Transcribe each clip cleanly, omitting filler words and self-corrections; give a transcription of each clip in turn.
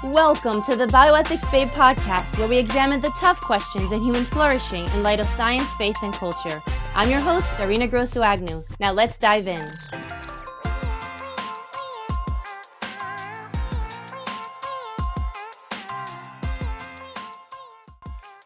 Welcome to the Bioethics Babe podcast, where we examine the tough questions in human flourishing in light of science, faith, and culture. I'm your host, Arina Grossu Agnew. Now let's dive in.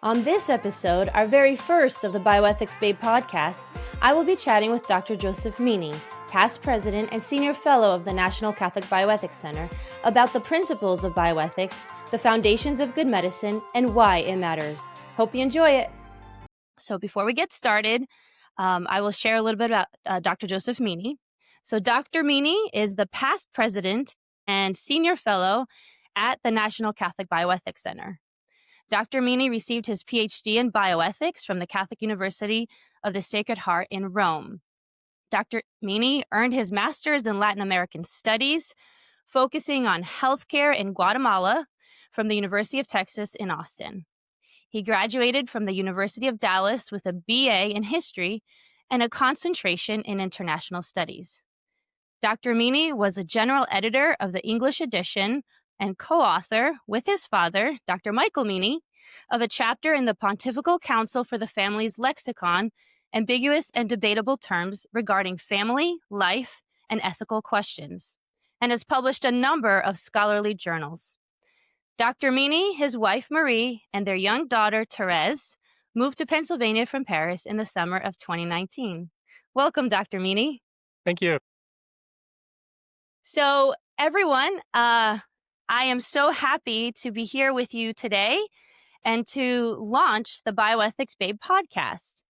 On this episode, our very first of the Bioethics Babe podcast, I will be chatting with Dr. Joseph Meaney, past president and senior fellow of the National Catholic Bioethics Center, about the principles of bioethics, the foundations of good medicine, and why it matters. Hope you enjoy it. So before we get started, I will share a little bit about Dr. Joseph Meaney. So Dr. Meaney is the past president and senior fellow at the National Catholic Bioethics Center. Dr. Meaney received his PhD in bioethics from the Catholic University of the Sacred Heart in Rome. Dr. Meaney earned his master's in Latin American Studies, focusing on healthcare in Guatemala from the University of Texas in Austin. He graduated from the University of Dallas with a BA in history and a concentration in international studies. Dr. Meaney was a general editor of the English edition and co-author with his father, Dr. Michael Meaney, of a chapter in the Pontifical Council for the Family's Lexicon, Ambiguous and Debatable Terms Regarding Family, Life, and Ethical Questions, and has published a number of scholarly journals. Dr. Meaney, his wife Marie, and their young daughter Therese moved to Pennsylvania from Paris in the summer of 2019. Welcome, Dr. Meaney. Thank you. So, everyone, I am so happy to be here with you today and to launch the Bioethics Babe podcast.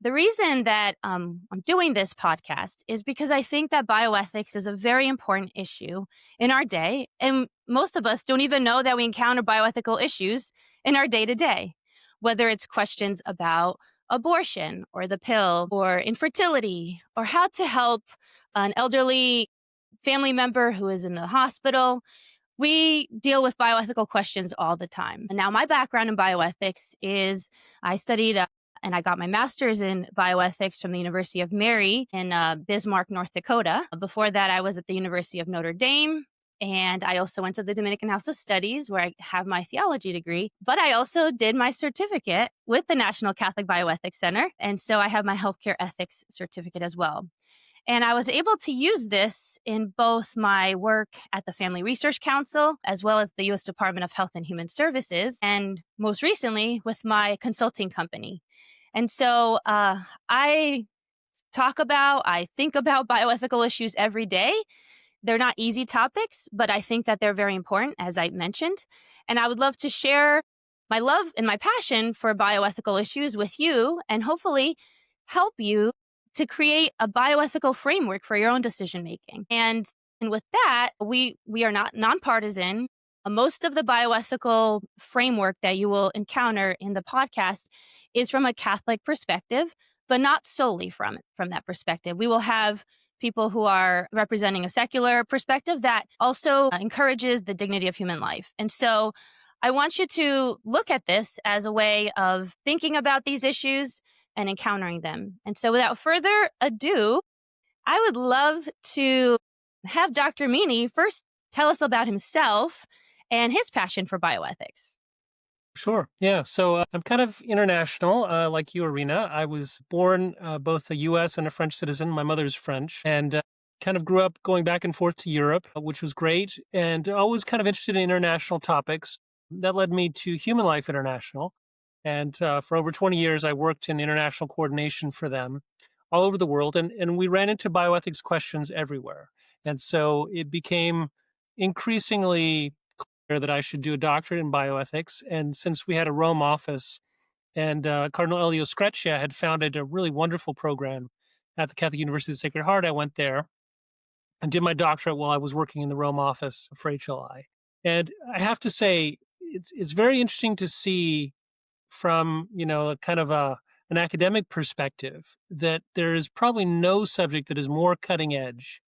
The reason that I'm doing this podcast is because I think that bioethics is a very important issue in our day, and most of us don't even know that we encounter bioethical issues in our day-to-day, whether it's questions about abortion or the pill or infertility or how to help an elderly family member who is in the hospital. We deal with bioethical questions all the time. And now my background in bioethics is I studied and I got my master's in bioethics from the University of Mary in Bismarck, North Dakota. Before that, I was at the University of Notre Dame. And I also went to the Dominican House of Studies, where I have my theology degree. But I also did my certificate with the National Catholic Bioethics Center. And so I have my healthcare ethics certificate as well. And I was able to use this in both my work at the Family Research Council, as well as the U.S. Department of Health and Human Services, and most recently with my consulting company. And so I think about bioethical issues every day. They're not easy topics, but I think that they're very important, as I mentioned. And I would love to share my love and my passion for bioethical issues with you and hopefully help you to create a bioethical framework for your own decision-making. And with that, we are not nonpartisan. Most of the bioethical framework that you will encounter in the podcast is from a Catholic perspective, but not solely from that perspective. We will have people who are representing a secular perspective that also encourages the dignity of human life. And so I want you to look at this as a way of thinking about these issues and encountering them. And so without further ado, I would love to have Dr. Meaney first tell us about himself and his passion for bioethics. Sure. Yeah. So I'm kind of international, like you, Arina. I was born both a U.S. and a French citizen. My mother's French, and kind of grew up going back and forth to Europe, which was great, and always kind of interested in international topics. That led me to Human Life International. And for over 20 years, I worked in international coordination for them all over the world. And we ran into bioethics questions everywhere. And so it became increasingly clear that I should do a doctorate in bioethics. And since we had a Rome office and Cardinal Elio Screccia had founded a really wonderful program at the Catholic University of the Sacred Heart, I went there and did my doctorate while I was working in the Rome office for HLI. And I have to say, it's very interesting to see from, kind of an academic perspective that there is probably no subject that is more cutting edge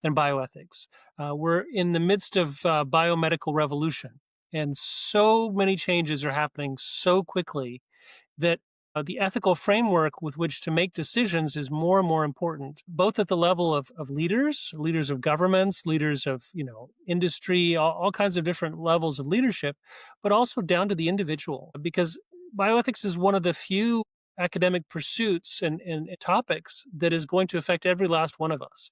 than bioethics. We're in the midst of biomedical revolution, and so many changes are happening so quickly that the ethical framework with which to make decisions is more and more important, both at the level of leaders, leaders of governments, leaders of industry, all kinds of different levels of leadership, but also down to the individual. Because bioethics is one of the few academic pursuits and topics that is going to affect every last one of us,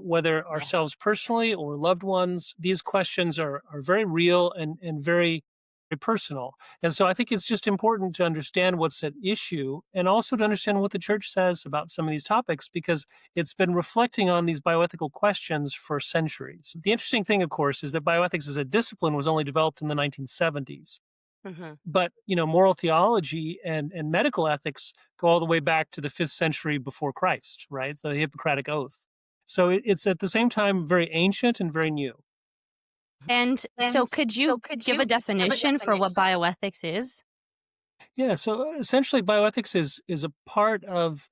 whether Yes. ourselves personally or loved ones. These questions are very real and very, very personal. And so I think it's just important to understand what's at issue and also to understand what the church says about some of these topics because it's been reflecting on these bioethical questions for centuries. The interesting thing, of course, is that bioethics as a discipline was only developed in the 1970s. Hmm. But moral theology and medical ethics go all the way back to the 5th century before Christ, right? The Hippocratic Oath. So it's at the same time very ancient and very new. And so, could you give a definition for what bioethics is? Yeah, so essentially bioethics is a part of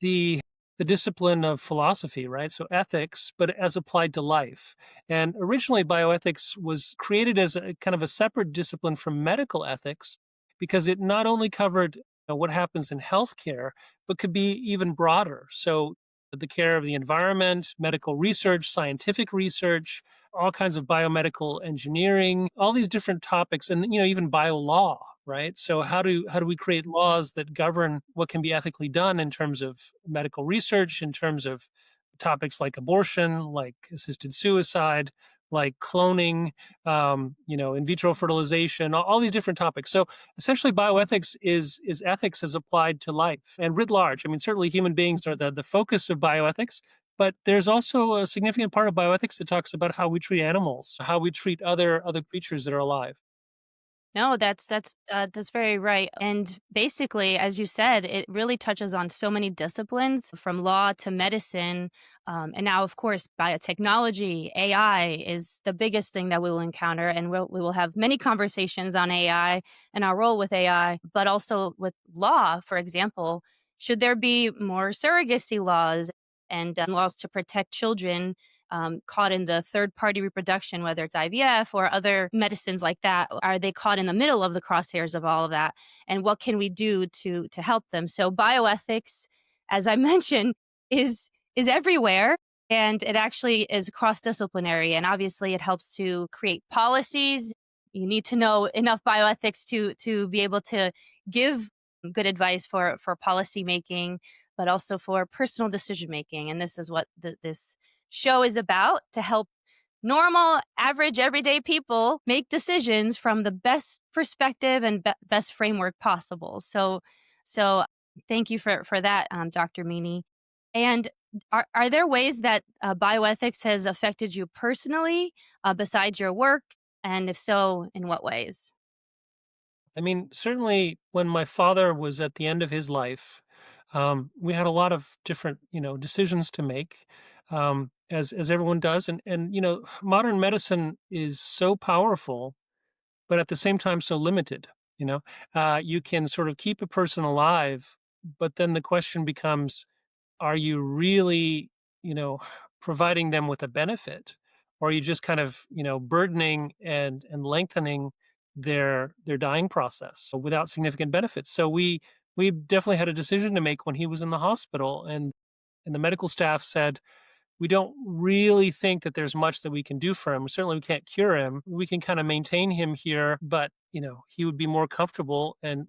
the the discipline of philosophy, right? So ethics, but as applied to life. And originally bioethics was created as a kind of a separate discipline from medical ethics because it not only covered what happens in healthcare, but could be even broader. So the care of the environment, medical research, scientific research, all kinds of biomedical engineering, all these different topics, and even bio law, right? So how do we create laws that govern what can be ethically done in terms of medical research, in terms of topics like abortion, like assisted suicide, like cloning, in vitro fertilization, all these different topics. So essentially, bioethics is ethics as applied to life and writ large. I mean, certainly human beings are the focus of bioethics, but there's also a significant part of bioethics that talks about how we treat animals, how we treat other creatures that are alive. No, that's very right. And basically, as you said, it really touches on so many disciplines from law to medicine. And now, of course, biotechnology, AI is the biggest thing that we will encounter. And we will have many conversations on AI and our role with AI, but also with law, for example. Should there be more surrogacy laws and laws to protect children caught in the third party reproduction, whether it's IVF or other medicines like that? Are they caught in the middle of the crosshairs of all of that? And what can we do to help them? So bioethics, as I mentioned, is everywhere. And it actually is cross disciplinary. And obviously it helps to create policies. You need to know enough bioethics to be able to give good advice for policy making, but also for personal decision making. And this is what this show is about, to help normal, average, everyday people make decisions from the best perspective and best framework possible. So thank you for that, Dr. Meaney. And are there ways that bioethics has affected you personally besides your work? And if so, in what ways? I mean, certainly when my father was at the end of his life, we had a lot of different, decisions to make, as everyone does, and modern medicine is so powerful, but at the same time so limited. You know, you can sort of keep a person alive, but then the question becomes, are you really, you know, providing them with a benefit? Or are you just kind of, burdening and lengthening their dying process so without significant benefits? So we definitely had a decision to make when he was in the hospital and the medical staff said, we don't really think that there's much that we can do for him. Certainly, we can't cure him. We can kind of maintain him here, but he would be more comfortable and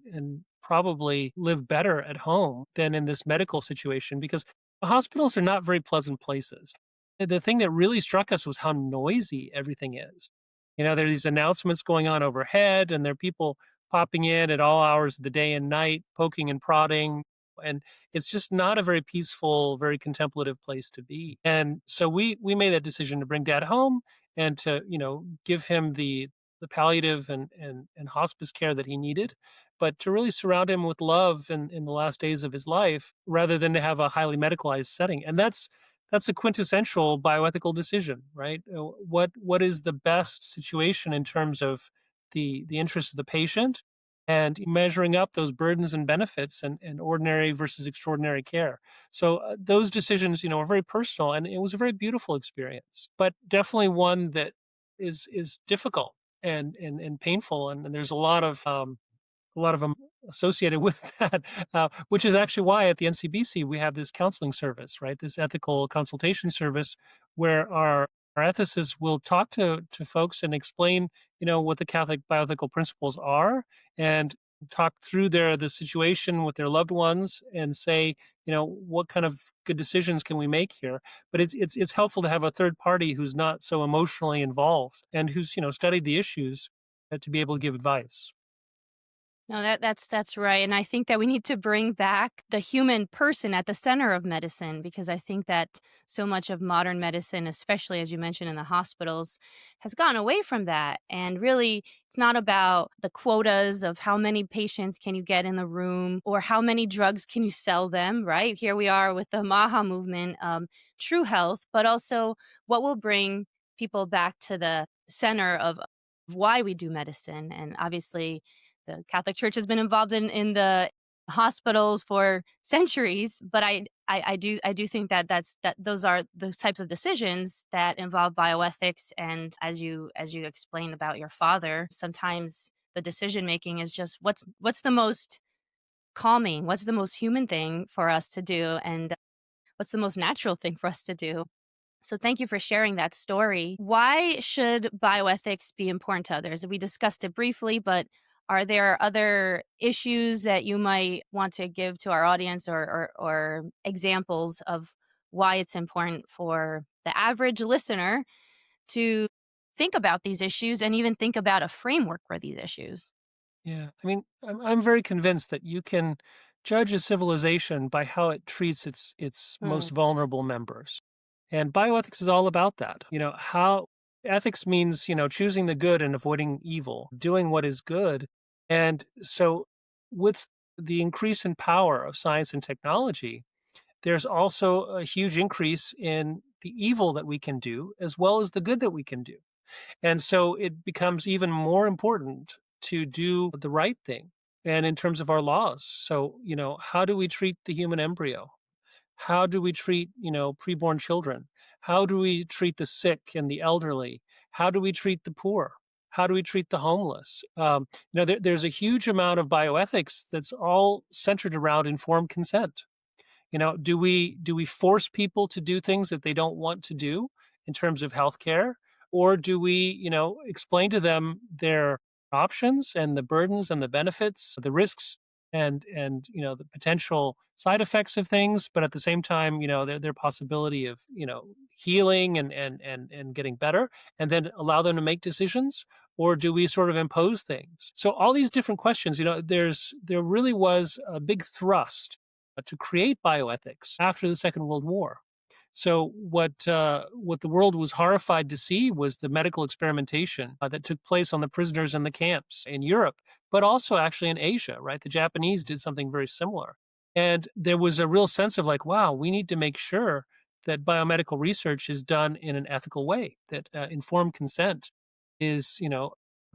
probably live better at home than in this medical situation because hospitals are not very pleasant places. The thing that really struck us was how noisy everything is. There are these announcements going on overhead, and there are people popping in at all hours of the day and night, poking and prodding. And it's just not a very peaceful, very contemplative place to be. And so we made that decision to bring dad home and to, give him the palliative and hospice care that he needed, but to really surround him with love in the last days of his life rather than to have a highly medicalized setting. And that's a quintessential bioethical decision, right? What is the best situation in terms of the interest of the patient and measuring up those burdens and benefits and ordinary versus extraordinary care. So those decisions, are very personal, and it was a very beautiful experience, but definitely one that is difficult and painful, and there's a lot of them associated with that, which is actually why at the NCBC we have this counseling service, right? This ethical consultation service where our ethicists will talk to folks and explain, what the Catholic bioethical principles are, and talk through the situation with their loved ones and say, what kind of good decisions can we make here? But it's helpful to have a third party who's not so emotionally involved and who's studied the issues to be able to give advice. No, that's right, and I think that we need to bring back the human person at the center of medicine because I think that so much of modern medicine, especially as you mentioned in the hospitals, has gone away from that. And really, it's not about the quotas of how many patients can you get in the room or how many drugs can you sell them, right? Here we are with the MAHA movement, true health, but also what will bring people back to the center of why we do medicine. And obviously, the Catholic Church has been involved in the hospitals for centuries, but I do think that those are those types of decisions that involve bioethics. And as you explained about your father, sometimes the decision making is just what's the most calming, what's the most human thing for us to do, and what's the most natural thing for us to do. So thank you for sharing that story. Why should bioethics be important to others? We discussed it briefly, but are there other issues that you might want to give to our audience or examples of why it's important for the average listener to think about these issues and even think about a framework for these issues? Yeah, I mean, I'm very convinced that you can judge a civilization by how it treats its Mm, most vulnerable members. And bioethics is all about that. How ethics means, choosing the good and avoiding evil, doing what is good. And so with the increase in power of science and technology, there's also a huge increase in the evil that we can do as well as the good that we can do. And so it becomes even more important to do the right thing. And in terms of our laws, so, how do we treat the human embryo? How do we treat, preborn children? How do we treat the sick and the elderly? How do we treat the poor? How do we treat the homeless? There's a huge amount of bioethics that's all centered around informed consent. Do we force people to do things that they don't want to do in terms of healthcare, or do we, explain to them their options and the burdens and the benefits, the risks and the potential side effects of things, but at the same time, their possibility of healing and getting better, and then allow them to make decisions, or do we sort of impose things? So all these different questions, there really was a big thrust to create bioethics after the Second World War. So what the world was horrified to see was the medical experimentation that took place on the prisoners in the camps in Europe, but also actually in Asia. Right, the Japanese did something very similar, and there was a real sense of like, wow, we need to make sure that biomedical research is done in an ethical way, that informed consent is a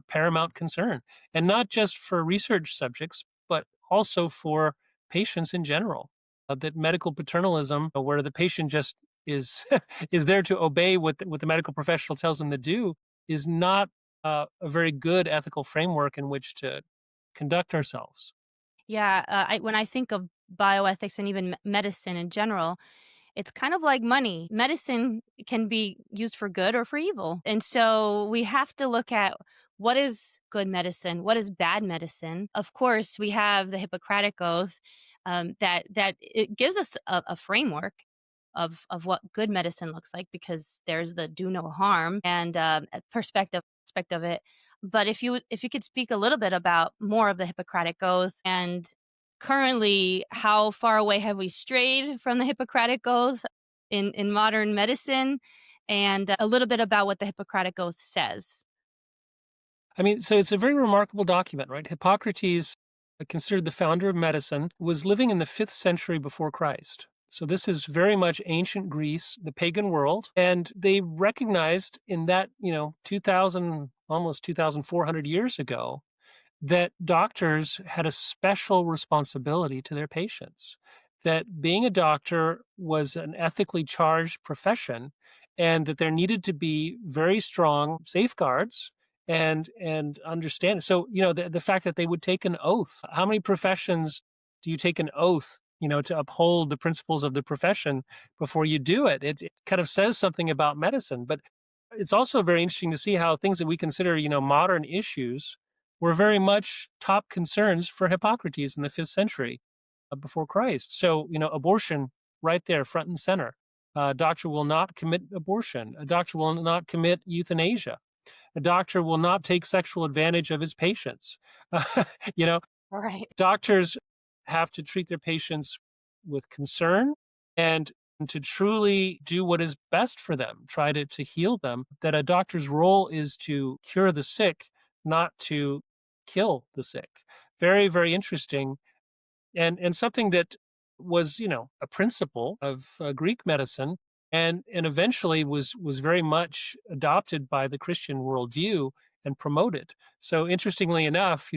paramount concern, and not just for research subjects, but also for patients in general. That medical paternalism, where the patient just is is there to obey what the medical professional tells them to do, is not a very good ethical framework in which to conduct ourselves. Yeah, when I think of bioethics and even medicine in general, it's kind of like money. Medicine can be used for good or for evil. And so we have to look at what is good medicine, what is bad medicine. Of course, we have the Hippocratic Oath that it gives us a framework of what good medicine looks like because there's the do no harm and a perspective aspect of it. But if you could speak a little bit about more of the Hippocratic Oath and currently how far away have we strayed from the Hippocratic Oath in modern medicine, and a little bit about what the Hippocratic Oath says. I mean, so it's a very remarkable document, right? Hippocrates, considered the founder of medicine, was living in the 5th century before Christ. So this is very much ancient Greece, the pagan world, and they recognized in that, 2000, almost 2400 years ago, that doctors had a special responsibility to their patients, that being a doctor was an ethically charged profession, and that there needed to be very strong safeguards and understand. So, the fact that they would take an oath. How many professions do you take an oath, to uphold the principles of the profession before you do it? It kind of says something about medicine, but it's also very interesting to see how things that we consider, modern issues were very much top concerns for Hippocrates in the 5th century before Christ. So, abortion right there, front and center. A doctor will not commit abortion. A doctor will not commit euthanasia. A doctor will not take sexual advantage of his patients. you know, Right. Doctors have to treat their patients with concern and to truly do what is best for them, try to heal them. That a doctor's role is to cure the sick, not to kill the sick. Very, very interesting, and something that was, a principle of Greek medicine, and eventually was very much adopted by the Christian worldview and promoted. So interestingly enough,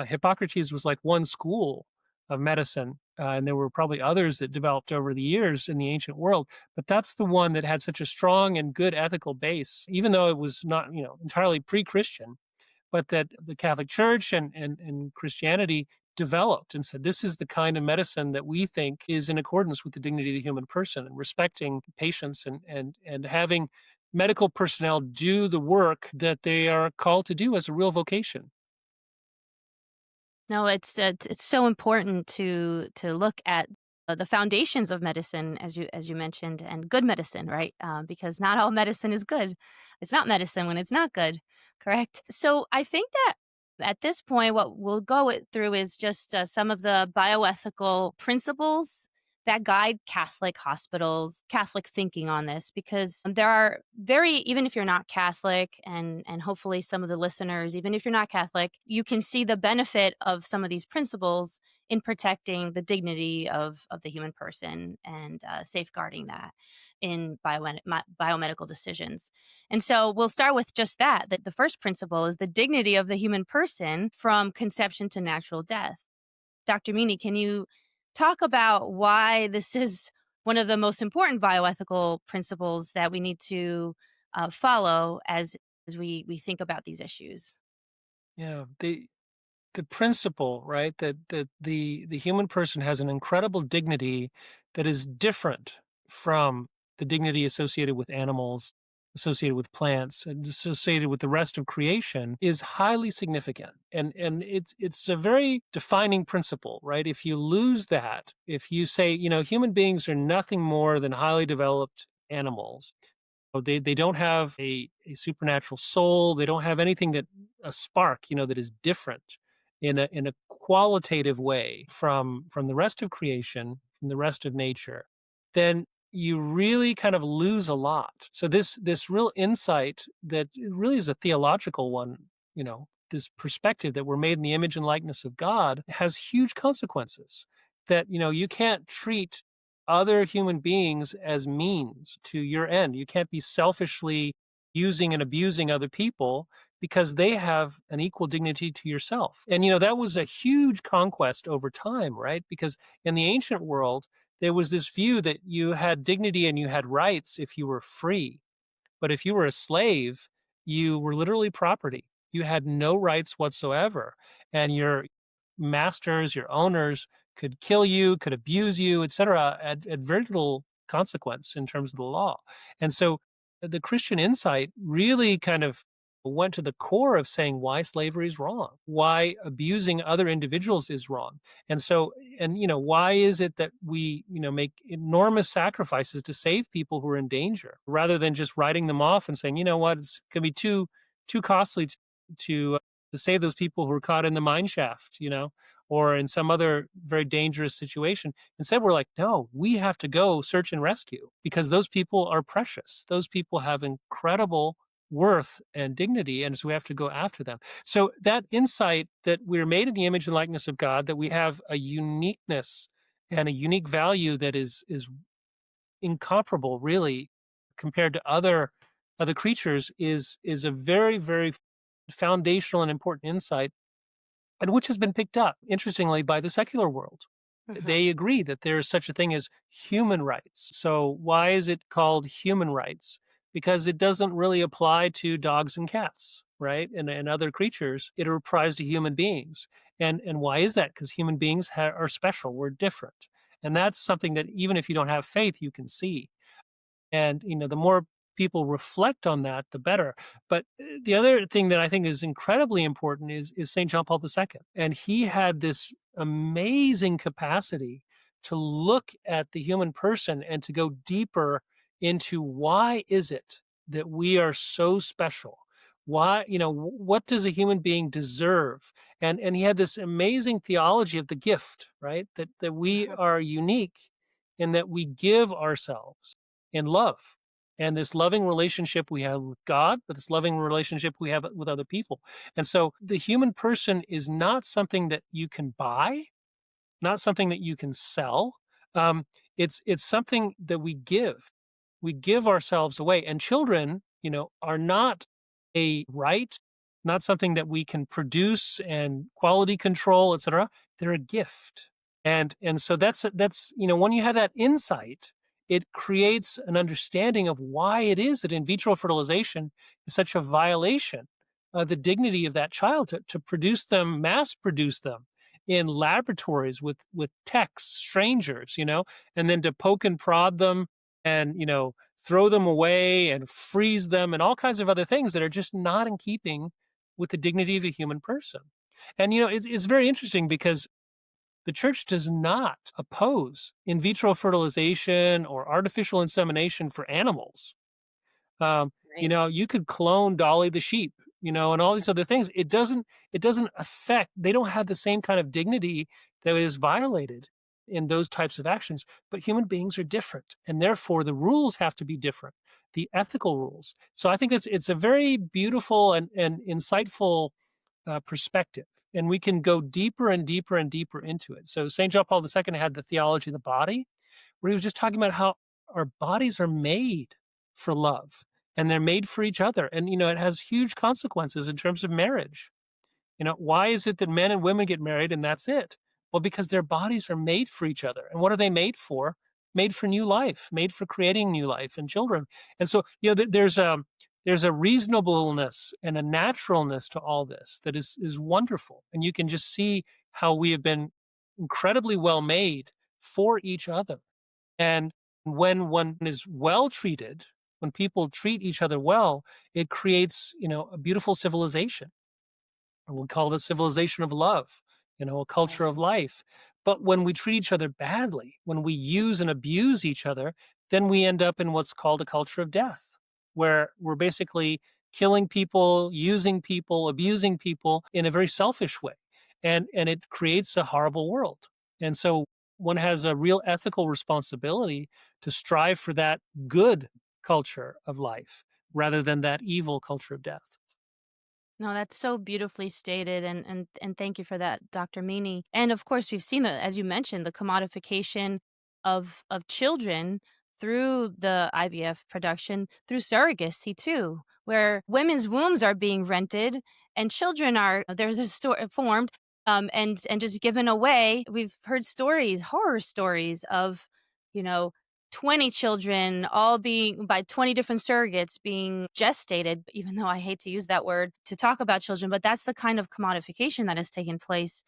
Hippocrates was like one school of medicine, and there were probably others that developed over the years in the ancient world, but that's the one that had such a strong and good ethical base, even though it was not, entirely pre-Christian, but that the Catholic Church and Christianity developed and said, this is the kind of medicine that we think is in accordance with the dignity of the human person, and respecting patients, and having medical personnel do the work that they are called to do as a real vocation. No, it's so important to look at the foundations of medicine, as you mentioned, and good medicine, right? Because not all medicine is good. It's not medicine when it's not good, correct? So I think that at this point, what we'll through is just some of the bioethical principles that guide Catholic hospitals, Catholic thinking on this, because there are even if you're not Catholic, and hopefully some of the listeners, even if you're not Catholic, you can see the benefit of some of these principles in protecting the dignity of the human person, and safeguarding that in biomedical decisions. And so we'll start with just that the first principle is the dignity of the human person from conception to natural death. Dr. Meaney, can you talk about why this is one of the most important bioethical principles that we need to follow as we think about these issues? Yeah, the principle, right, that the human person has an incredible dignity that is different from the dignity associated with animals, associated with plants, and associated with the rest of creation, is highly significant. And it's a very defining principle, right? If you lose that, if you say, human beings are nothing more than highly developed animals, they don't have a supernatural soul. They don't have anything that a spark, that is different in a qualitative way from the rest of creation, from the rest of nature. Then you really kind of lose a lot. So this real insight that it really is a theological one, this perspective that we're made in the image and likeness of God has huge consequences. That you can't treat other human beings as means to your end. You can't be selfishly using and abusing other people because they have an equal dignity to yourself. And, that was a huge conquest over time, right? Because in the ancient world, there was this view that you had dignity and you had rights if you were free. But if you were a slave, you were literally property. You had no rights whatsoever. And your masters, your owners could kill you, could abuse you, etc., at very little consequence in terms of the law. And so the Christian insight really kind of went to the core of saying why slavery is wrong, why abusing other individuals is wrong. And so, and why is it that we, make enormous sacrifices to save people who are in danger rather than just writing them off and saying, you know what, it's going to be too costly to to save those people who are caught in the mine shaft, or in some other very dangerous situation. Instead, we're like, no, we have to go search and rescue because those people are precious. Those people have incredible worth and dignity, and so we have to go after them. So that insight that we're made in the image and likeness of God, that we have a uniqueness and a unique value that is incomparable, really, compared to other creatures, is a very, very foundational and important insight, and which has been picked up, interestingly, by the secular world. Mhm. They agree that there is such a thing as human rights. So why is it called human rights? Because it doesn't really apply to dogs and cats. right, and other creatures, it applies to human beings. And why is that? Because human beings are special. We're different, and that's something that even if you don't have faith, you can see. And, the more people reflect on that, the better. But the other thing that I think is incredibly important is St. John Paul II. And he had this amazing capacity to look at the human person and to go deeper into why is it that we are so special? Why, what does a human being deserve? And he had this amazing theology of the gift, right? That we Mhm. are unique in that we give ourselves in love, and this loving relationship we have with God, but this loving relationship we have with other people. And so the human person is not something that you can buy, not something that you can sell. Um, it's something that we give. We give ourselves away. And children, are not a right, not something that we can produce and quality control, etc. They're a gift. And so that's when you have that insight, it creates an understanding of why it is that in vitro fertilization is such a violation of the dignity of that child to produce them, mass produce them in laboratories with techs, strangers, and then to poke and prod them and throw them away and freeze them and all kinds of other things that are just not in keeping with the dignity of a human person. And it's very interesting because the church does not oppose in vitro fertilization or artificial insemination for animals. um, Right. you could clone Dolly the sheep, and all these other things. It doesn't affect, they don't have the same kind of dignity that is violated in those types of actions. But human beings are different, and therefore the rules have to be different, the ethical rules. So I think it's a very beautiful and insightful perspective. And we can go deeper and deeper and deeper into it. So St. John Paul II had the theology of the body, where he was just talking about how our bodies are made for love and they're made for each other. And, it has huge consequences in terms of marriage. Why is it that men and women get married and that's it? Well, because their bodies are made for each other. And what are they made for? Made for new life, made for creating new life and children. And so, there's a reasonableness and a naturalness to all this that is wonderful. And you can just see how we have been incredibly well made for each other. And when one is well treated, when people treat each other well, it creates, a beautiful civilization. We call this civilization of love, a culture of Right. life. But when we treat each other badly, when we use and abuse each other, then we end up in what's called a culture of death, where we're basically killing people, using people, abusing people in a very selfish way. And it creates a horrible world. And so one has a real ethical responsibility to strive for that good culture of life rather than that evil culture of death. No, that's so beautifully stated, and thank you for that, Dr. Meaney. And of course, we've seen the, as you mentioned, the commodification of children through the IVF production, through surrogacy too, where women's wombs are being rented and children are there's a story formed and just given away. We've heard stories, horror stories of, you know, 20 children all being by 20 different surrogates being gestated, even though I hate to use that word to talk about children, but that's the kind of commodification that has taken place.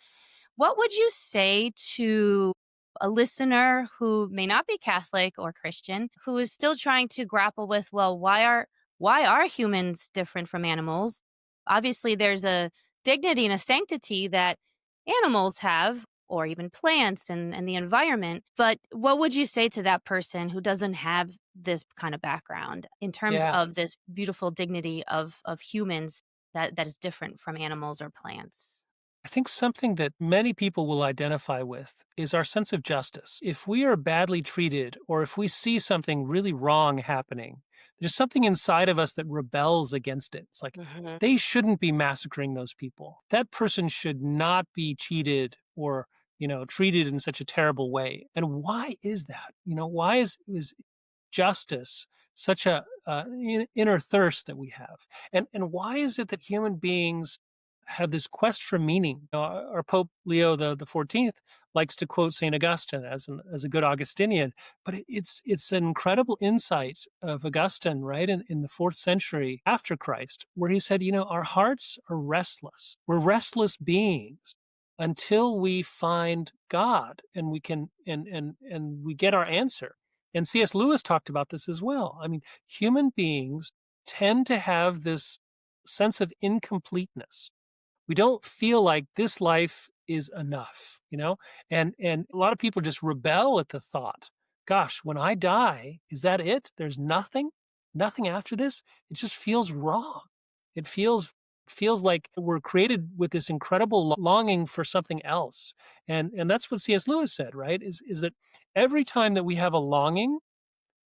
What would you say to a listener who may not be Catholic or Christian, who is still trying to grapple with, well, why are humans different from animals? Obviously, there's a dignity and a sanctity that animals have, or even plants and the environment. But what would you say to that person who doesn't have this kind of background in terms Yeah. of this beautiful dignity of humans that is different from animals or plants? I think something that many people will identify with is our sense of justice. If we are badly treated or if we see something really wrong happening, there's something inside of us that rebels against it. It's like, Mhm. they shouldn't be massacring those people. That person should not be cheated or, treated in such a terrible way. And why is that? Why is justice such a inner thirst that we have? And why is it that human beings have this quest for meaning. Our Pope Leo the 14th likes to quote Saint Augustine as a good Augustinian, but it's an incredible insight of Augustine, right, in the fourth century after Christ, where he said, our hearts are restless. We're restless beings until we find God and we can and we get our answer. And C.S. Lewis talked about this as well. I mean, human beings tend to have this sense of incompleteness. We don't feel like this life is enough, and a lot of people just rebel at the thought, gosh, when I die, is that it? There's nothing after this? It just feels wrong. It feels like we're created with this incredible longing for something else. And that's what C.S. Lewis said, right? Is that every time that we have a longing,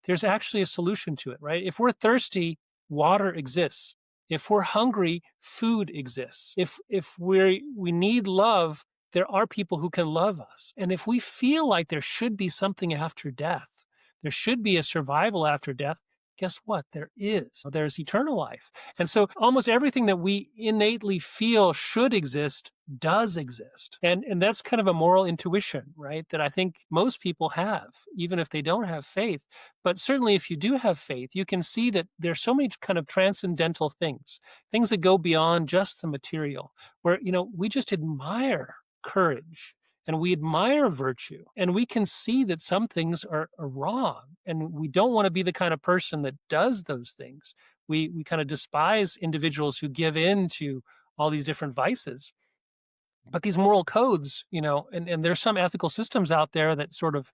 there's actually a solution to it, right? If we're thirsty, water exists. If we're hungry, food exists. If we need love, there are people who can love us. And if we feel like there should be something after death, there should be a survival after death, guess what? There is. There's eternal life. And so almost everything that we innately feel should exist does exist. And that's kind of a moral intuition, right? That I think most people have, even if they don't have faith. But certainly if you do have faith, you can see that there's so many kind of transcendental things that go beyond just the material, where, we just admire courage and we admire virtue, and we can see that some things are wrong, and we don't want to be the kind of person that does those things. We kind of despise individuals who give in to all these different vices. But these moral codes, and there's some ethical systems out there that sort of,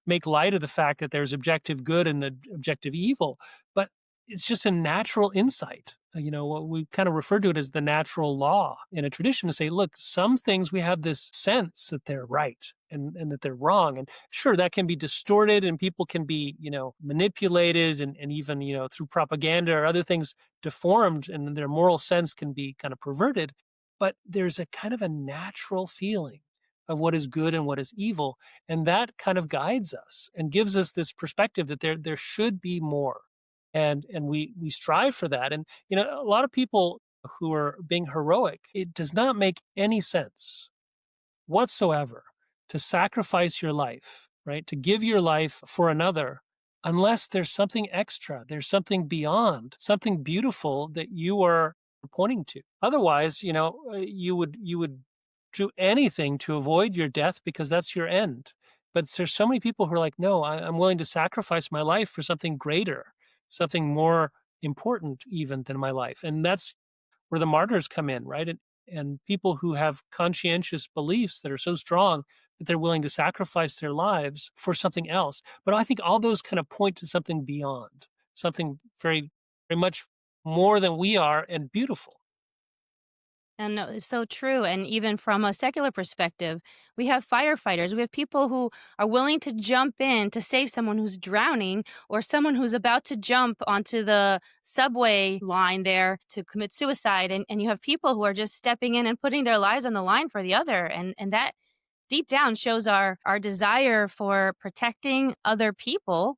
make light of the fact that there's objective good and objective evil, but it's just a natural insight. What we kind of refer to it as the natural law in a tradition, to say, look, some things we have this sense that they're right and that they're wrong. And sure, that can be distorted and people can be, manipulated and even, through propaganda or other things deformed, and their moral sense can be kind of perverted. But there's a kind of a natural feeling of what is good and what is evil. And that kind of guides us and gives us this perspective that there should be more. And we strive for that. And, a lot of people who are being heroic, it does not make any sense whatsoever to sacrifice your life, right? To give your life for another, unless there's something extra, there's something beyond, something beautiful that you are pointing to. Otherwise, you would do anything to avoid your death because that's your end. But there's so many people who are like, no, I'm willing to sacrifice my life for something greater, something more important even than my life. And that's where the martyrs come in, right? And people who have conscientious beliefs that are so strong that they're willing to sacrifice their lives for something else. But I think all those kind of point to something beyond, something very, very much more than we are and beautiful. And no, it's so true. And even from a secular perspective, we have firefighters. We have people who are willing to jump in to save someone who's drowning or someone who's about to jump onto the subway line there to commit suicide. And you have people who are just stepping in and putting their lives on the line for the other. And that deep down shows our desire for protecting other people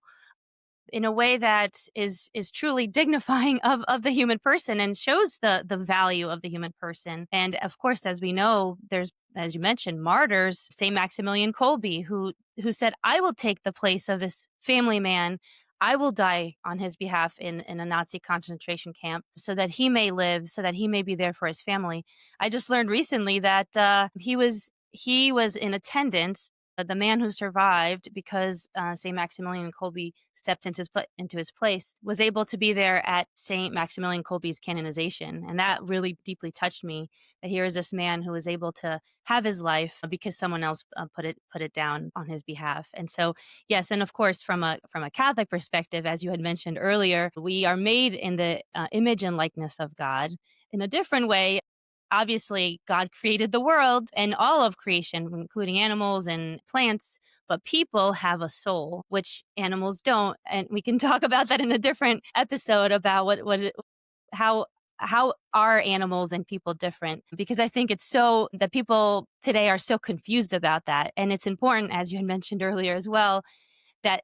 in a way that is truly dignifying of the human person and shows the value of the human person. And of course, as we know, there's, as you mentioned, martyrs. Saint Maximilian Kolbe, who said, "I will take the place of this family man. I will die on his behalf in a Nazi concentration camp so that he may live, so that he may be there for his family." I just learned recently that he was in attendance, the man who survived because St. Maximilian Kolbe stepped into his place, was able to be there at St. Maximilian Kolbe's canonization. And that really deeply touched me, that here is this man who was able to have his life because someone else put it down on his behalf. And so, yes, and of course, from a Catholic perspective, as you had mentioned earlier, we are made in the image and likeness of God in a different way. Obviously, God created the world and all of creation, including animals and plants, but people have a soul, which animals don't. And we can talk about that in a different episode about how are animals and people different, because I think it's so that people today are so confused about that. And it's important, as you had mentioned earlier as well, that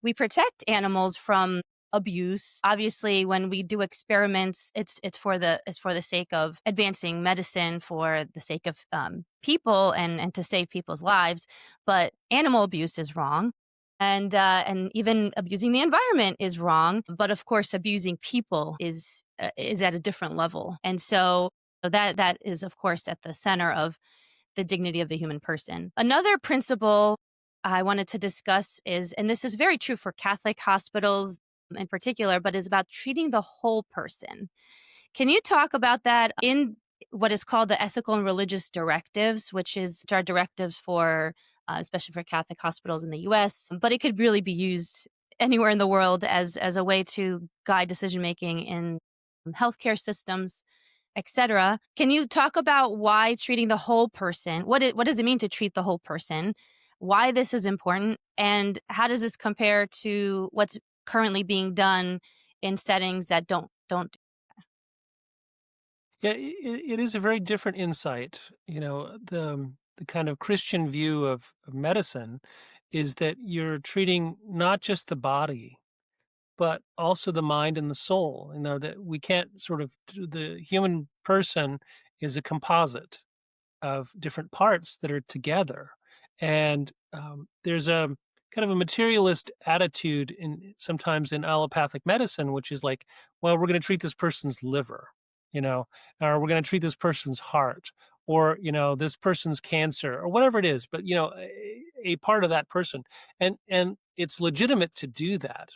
we protect animals from abuse. Obviously, when we do experiments, it's for the sake of advancing medicine, for the sake of people, and to save people's lives. But animal abuse is wrong, and even abusing the environment is wrong. But of course, abusing people is at a different level, and so that is, of course, at the center of the dignity of the human person. Another principle I wanted to discuss is, and this is very true for Catholic hospitals in particular, but is about treating the whole person. Can you talk about that in what is called the ethical and religious directives, which are directives for, especially for Catholic hospitals in the US, but it could really be used anywhere in the world as a way to guide decision making in healthcare systems, etc. Can you talk about why treating the whole person, what does it mean to treat the whole person, why this is important, and how does this compare to what's currently being done in settings that don't? Yeah, it is a very different insight. The kind of Christian view of medicine is that you're treating not just the body, but also the mind and the soul. That we can't the human person is a composite of different parts that are together. And there's a kind of a materialist attitude sometimes in allopathic medicine, which is like, well, we're going to treat this person's liver, you know, or we're going to treat this person's heart, or this person's cancer, or whatever it is. But a part of that person, and it's legitimate to do that.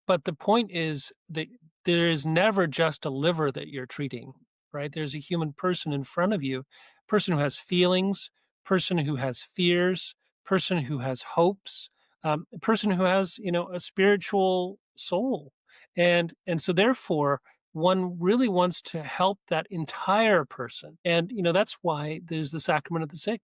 But the point is that there is never just a liver that you're treating, right? There's a human person in front of you, person who has feelings, person who has fears, person who has hopes, a person who has, a spiritual soul. And so therefore, one really wants to help that entire person. And, that's why there's the sacrament of the sick,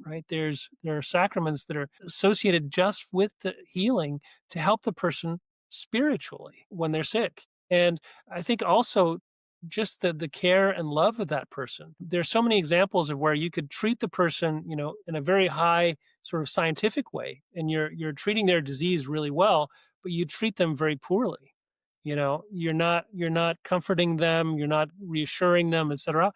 right? There are sacraments that are associated just with the healing to help the person spiritually when they're sick. And I think also just the care and love of that person. There's so many examples of where you could treat the person, in a very high sort of scientific way, and you're treating their disease really well, but you treat them very poorly. You're not comforting them, you're not reassuring them, etc.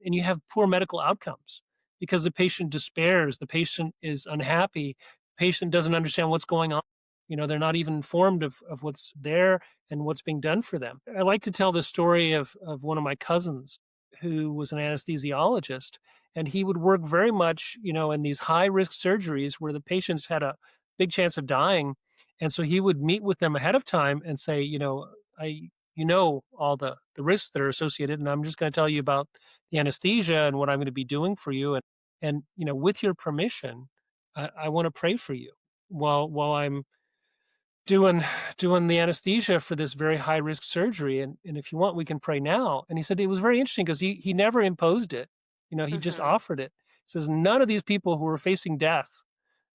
And you have poor medical outcomes because the patient despairs, the patient is unhappy, the patient doesn't understand what's going on. They're not even informed of what's there and what's being done for them. I like to tell the story of one of my cousins who was an anesthesiologist, and he would work very much, in these high risk surgeries where the patients had a big chance of dying. And so he would meet with them ahead of time and say, all the risks that are associated, and I'm just going to tell you about the anesthesia and what I'm going to be doing for you. And with your permission, I want to pray for you while I'm doing the anesthesia for this very high risk surgery. And if you want, we can pray now. And he said it was very interesting because he never imposed it. He just Mhm. offered it. He says none of these people who were facing death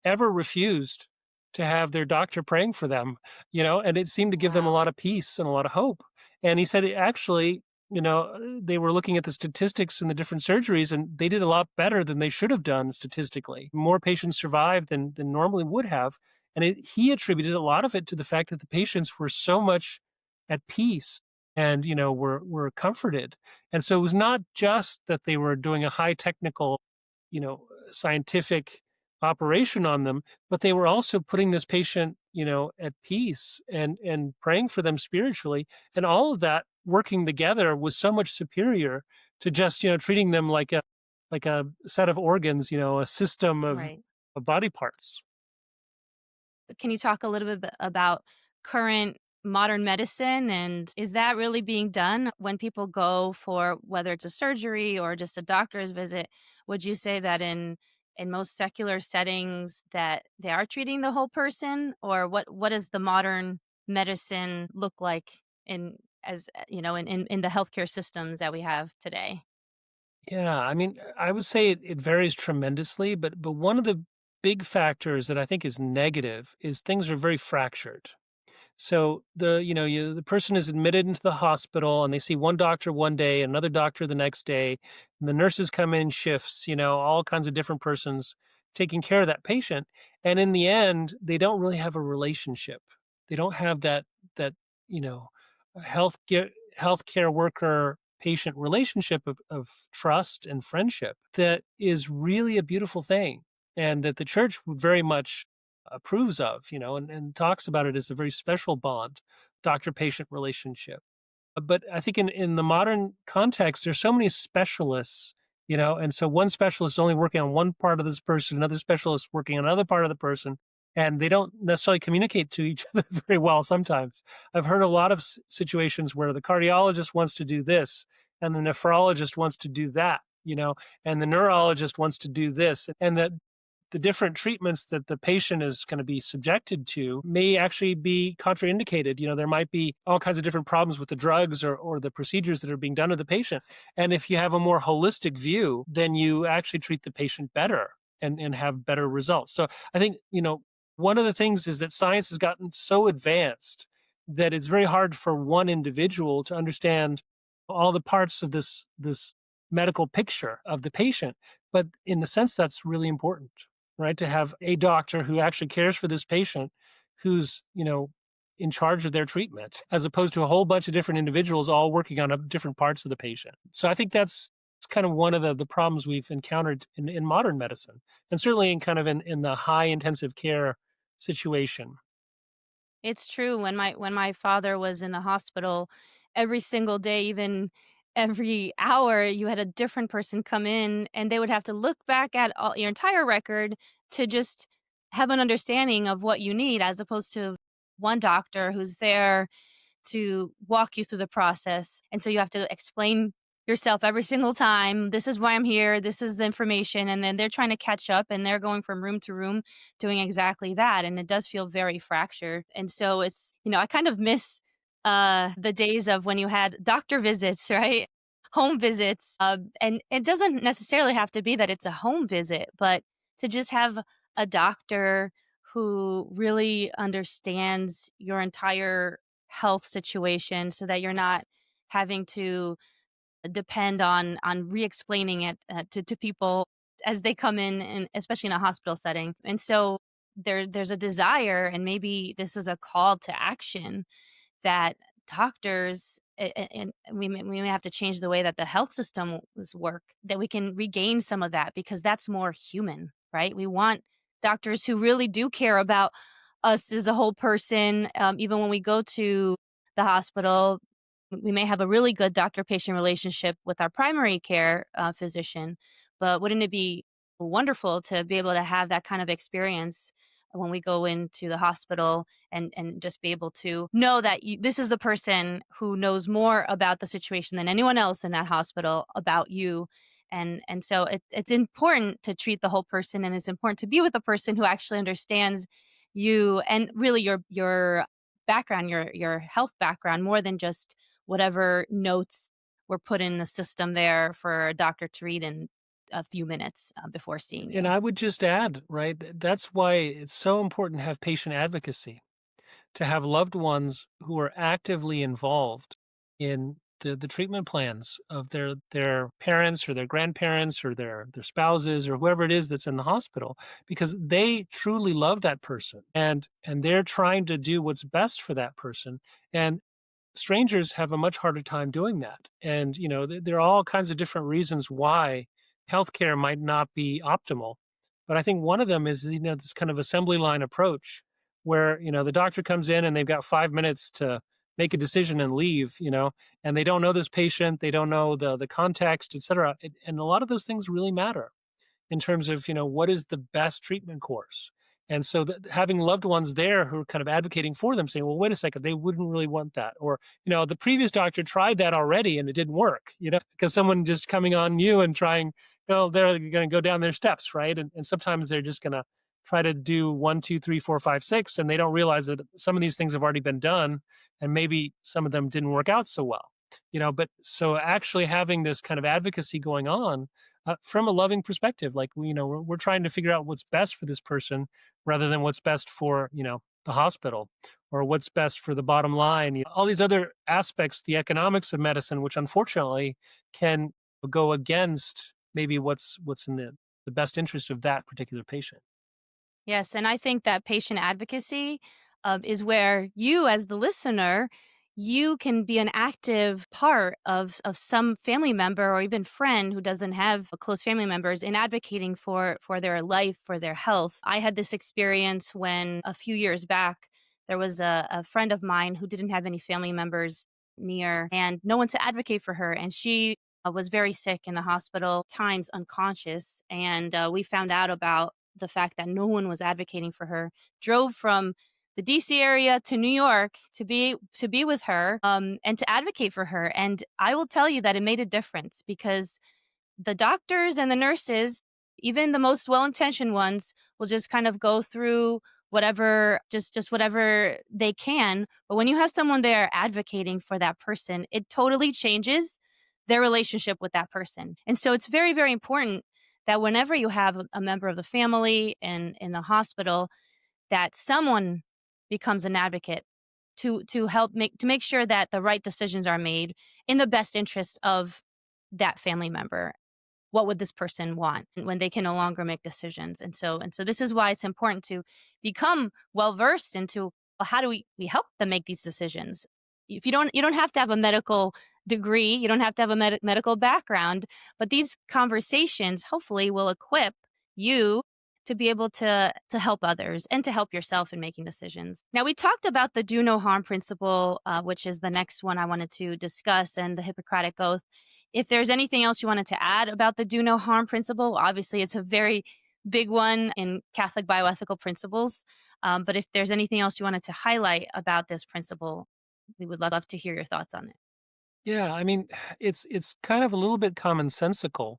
ever refused to have their doctor praying for them, and it seemed to give them a Wow. lot of peace and a lot of hope. And he said, actually, they were looking at the statistics in the different surgeries, and they did a lot better than they should have done statistically. More patients survived than normally would have. And he attributed a lot of it to the fact that the patients were so much at peace and, were comforted. And so it was not just that they were doing a high technical, scientific operation on them, but they were also putting this patient, at peace and praying for them spiritually. And all of that working together was so much superior to just, treating them like a set of organs, a system Right. of body parts. Can you talk a little bit about current modern medicine, and is that really being done when people go for, whether it's a surgery or just a doctor's visit? Would you say that in most secular settings that they are treating the whole person, or what does the modern medicine look like in, as in the healthcare systems that we have today? Yeah, I mean, I would say it varies tremendously, but one of the big factors that I think is negative is things are very fractured. So the person is admitted into the hospital and they see one doctor one day, another doctor the next day, and the nurses come in shifts, all kinds of different persons taking care of that patient. And in the end, they don't really have a relationship. They don't have that healthcare worker patient relationship of trust and friendship that is really a beautiful thing, and that the church very much approves of, and talks about it as a very special bond, doctor patient relationship. But I think in the modern context, there's so many specialists, and so one specialist is only working on one part of this person, another specialist working on another part of the person, and they don't necessarily communicate to each other very well sometimes. I've heard a lot of situations where the cardiologist wants to do this, and the nephrologist wants to do that, and the neurologist wants to do this, and that the different treatments that the patient is going to be subjected to may actually be contraindicated. There might be all kinds of different problems with the drugs or the procedures that are being done to the patient. And if you have a more holistic view, then you actually treat the patient better and have better results. So I think, one of the things is that science has gotten so advanced that it's very hard for one individual to understand all the parts of this medical picture of the patient. But in the sense, that's really important, right? To have a doctor who actually cares for this patient, who's, in charge of their treatment, as opposed to a whole bunch of different individuals all working on different parts of the patient. So I think that's kind of one of the problems we've encountered in modern medicine, and certainly in the high intensive care situation. It's true. When my father was in the hospital, every single day, even every hour, you had a different person come in, and they would have to look back at your entire record to just have an understanding of what you need, as opposed to one doctor who's there to walk you through the process. And so you have to explain yourself every single time. This is why I'm here. This is the information. And then they're trying to catch up, and they're going from room to room doing exactly that. And it does feel very fractured. And so I kind of miss the days of when you had doctor visits, right? Home visits. And it doesn't necessarily have to be that it's a home visit, but to just have a doctor who really understands your entire health situation, so that you're not having to depend on re-explaining it to people as they come in, and especially in a hospital setting. And so there's a desire, and maybe this is a call to action, that doctors and we may have to change the way that the health system work, that we can regain some of that, because that's more human, right? We want doctors who really do care about us as a whole person. Even when we go to the hospital, we may have a really good doctor-patient relationship with our primary care physician, but wouldn't it be wonderful to be able to have that kind of experience when we go into the hospital, and just be able to know that this is the person who knows more about the situation than anyone else in that hospital about you. And so it's important to treat the whole person, and it's important to be with a person who actually understands you, and really your background, your health background, more than just whatever notes were put in the system there for a doctor to read in a few minutes before seeing And you. I would just add, right, that's why it's so important to have patient advocacy, to have loved ones who are actively involved in the treatment plans of their parents or their grandparents or their spouses or whoever it is that's in the hospital, because they truly love that person, and they're trying to do what's best for that person. And strangers have a much harder time doing that. And, there are all kinds of different reasons why healthcare might not be optimal. But I think one of them is, this kind of assembly line approach where, the doctor comes in and they've got 5 minutes to make a decision and leave, and they don't know this patient, they don't know the context, et cetera. And a lot of those things really matter in terms of, what is the best treatment course. And so having loved ones there who are kind of advocating for them, saying, well, wait a second, they wouldn't really want that. Or, the previous doctor tried that already and it didn't work, because someone just coming on you and trying, they're going to go down their steps, right? And sometimes they're just going to try to do 1, 2, 3, 4, 5, 6, and they don't realize that some of these things have already been done, and maybe some of them didn't work out so well. But so actually having this kind of advocacy going on from a loving perspective, like we're trying to figure out what's best for this person rather than what's best for the hospital, or what's best for the bottom line. All these other aspects, the economics of medicine, which unfortunately can go against maybe what's in the best interest of that particular patient. Yes, and I think that patient advocacy is where you, as the listener, you can be an active part of some family member or even friend who doesn't have close family members in advocating for their life, for their health. I had this experience when a few years back there was a friend of mine who didn't have any family members near and no one to advocate for her, and she was very sick in the hospital, times unconscious, and we found out about the fact that no one was advocating for her. Drove from the DC area to New York to be with her, and to advocate for her. And I will tell you that it made a difference because the doctors and the nurses, even the most well-intentioned ones, will just kind of go through whatever, just whatever they can. But when you have someone there advocating for that person, it totally changes their relationship with that person. And so it's very, very important that whenever you have a member of the family in the hospital, that someone becomes an advocate to help make sure that the right decisions are made in the best interest of that family member. What would this person want when they can no longer make decisions? And so this is why it's important to become well versed into, well, how do we help them make these decisions? If you don't have to have a medical degree, you don't have to have a medical background, but these conversations hopefully will equip you to be able to help others and to help yourself in making decisions. Now, we talked about the do no harm principle, which is the next one I wanted to discuss, and the Hippocratic Oath. If there's anything else you wanted to add about the do no harm principle, obviously it's a very big one in Catholic bioethical principles. But if there's anything else you wanted to highlight about this principle, we would love to hear your thoughts on it. Yeah, I mean, it's kind of a little bit commonsensical,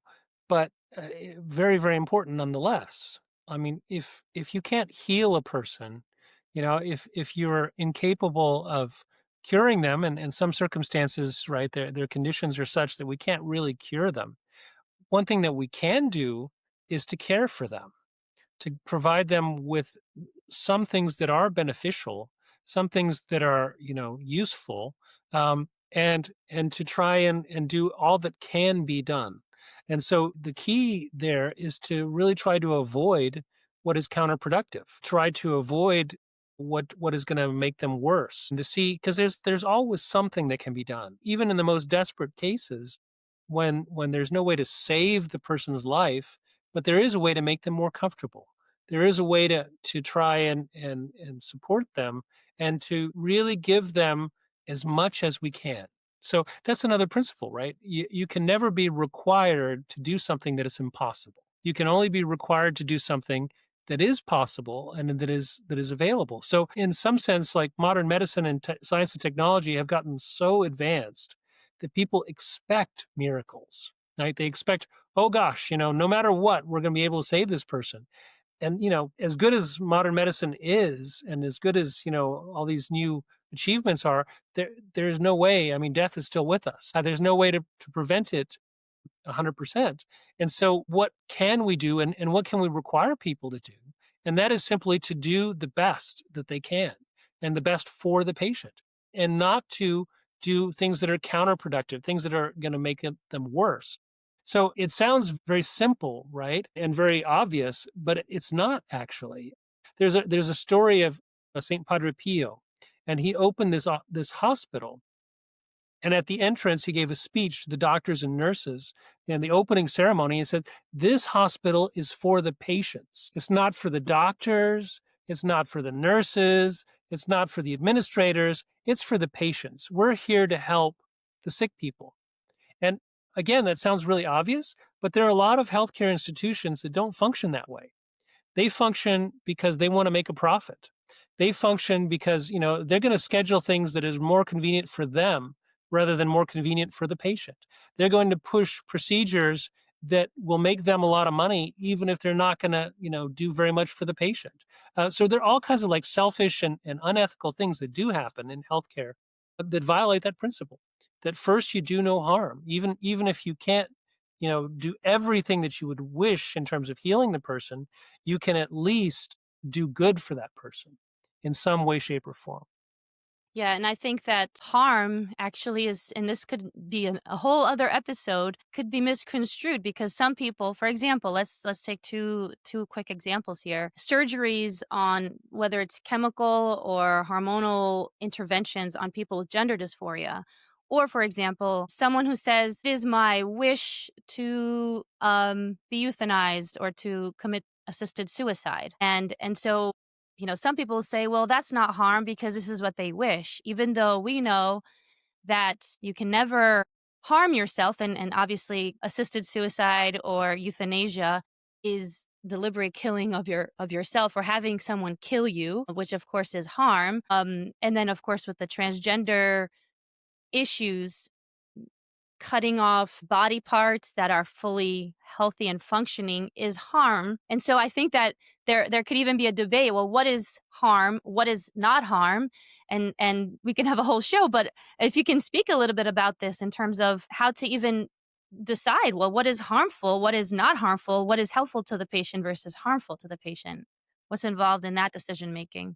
but very, very important nonetheless. I mean, if you can't heal a person, if you're incapable of curing them, and in some circumstances, right, their conditions are such that we can't really cure them. One thing that we can do is to care for them, to provide them with some things that are beneficial, some things that are, useful, and to try and do all that can be done. And so the key there is to really try to avoid what is counterproductive, try to avoid what is going to make them worse, and to see, because there's always something that can be done, even in the most desperate cases, when there's no way to save the person's life, but there is a way to make them more comfortable. There is a way to try and support them, and to really give them as much as we can. So that's another principle, right? You can never be required to do something that is impossible. You can only be required to do something that is possible and that is available. So in some sense, like, modern medicine and science and technology have gotten so advanced that people expect miracles, right? They expect, oh gosh, no matter what, we're going to be able to save this person. And, as good as modern medicine is, and as good as, all these new achievements are, there's no way. I mean, death is still with us. There's no way to prevent it 100%. And so what can we do, and what can we require people to do? And that is simply to do the best that they can, and the best for the patient, and not to do things that are counterproductive, things that are going to make them worse. So it sounds very simple, right? And very obvious, but it's not actually. There's a story of Saint Padre Pio, and he opened this hospital, and at the entrance, he gave a speech to the doctors and nurses in the opening ceremony and said, "This hospital is for the patients. It's not for the doctors. It's not for the nurses. It's not for the administrators. It's for the patients. We're here to help the sick people." And again, that sounds really obvious, but there are a lot of healthcare institutions that don't function that way. They function because they want to make a profit. They function because, they're going to schedule things that is more convenient for them rather than more convenient for the patient. They're going to push procedures that will make them a lot of money, even if they're not going to, do very much for the patient. So there are all kinds of, like, selfish and unethical things that do happen in healthcare that violate that principle. That first, you do no harm, even if you can't, do everything that you would wish in terms of healing the person, you can at least do good for that person in some way, shape, or form. Yeah, and I think that harm actually is, and this could be a whole other episode, could be misconstrued because some people, for example, let's take two quick examples here. Surgeries on whether it's chemical or hormonal interventions on people with gender dysphoria. Or, for example, someone who says, it is my wish to be euthanized or to commit assisted suicide. And so some people say, well, that's not harm because this is what they wish, even though we know that you can never harm yourself. And obviously, assisted suicide or euthanasia is deliberate killing of yourself or having someone kill you, which of course is harm. And then, of course, with the transgender issues, cutting off body parts that are fully healthy and functioning is harm. And so I think that there could even be a debate. Well, what is harm? What is not harm? And we can have a whole show. But if you can speak a little bit about this in terms of how to even decide, well, what is harmful? What is not harmful? What is helpful to the patient versus harmful to the patient? What's involved in that decision making?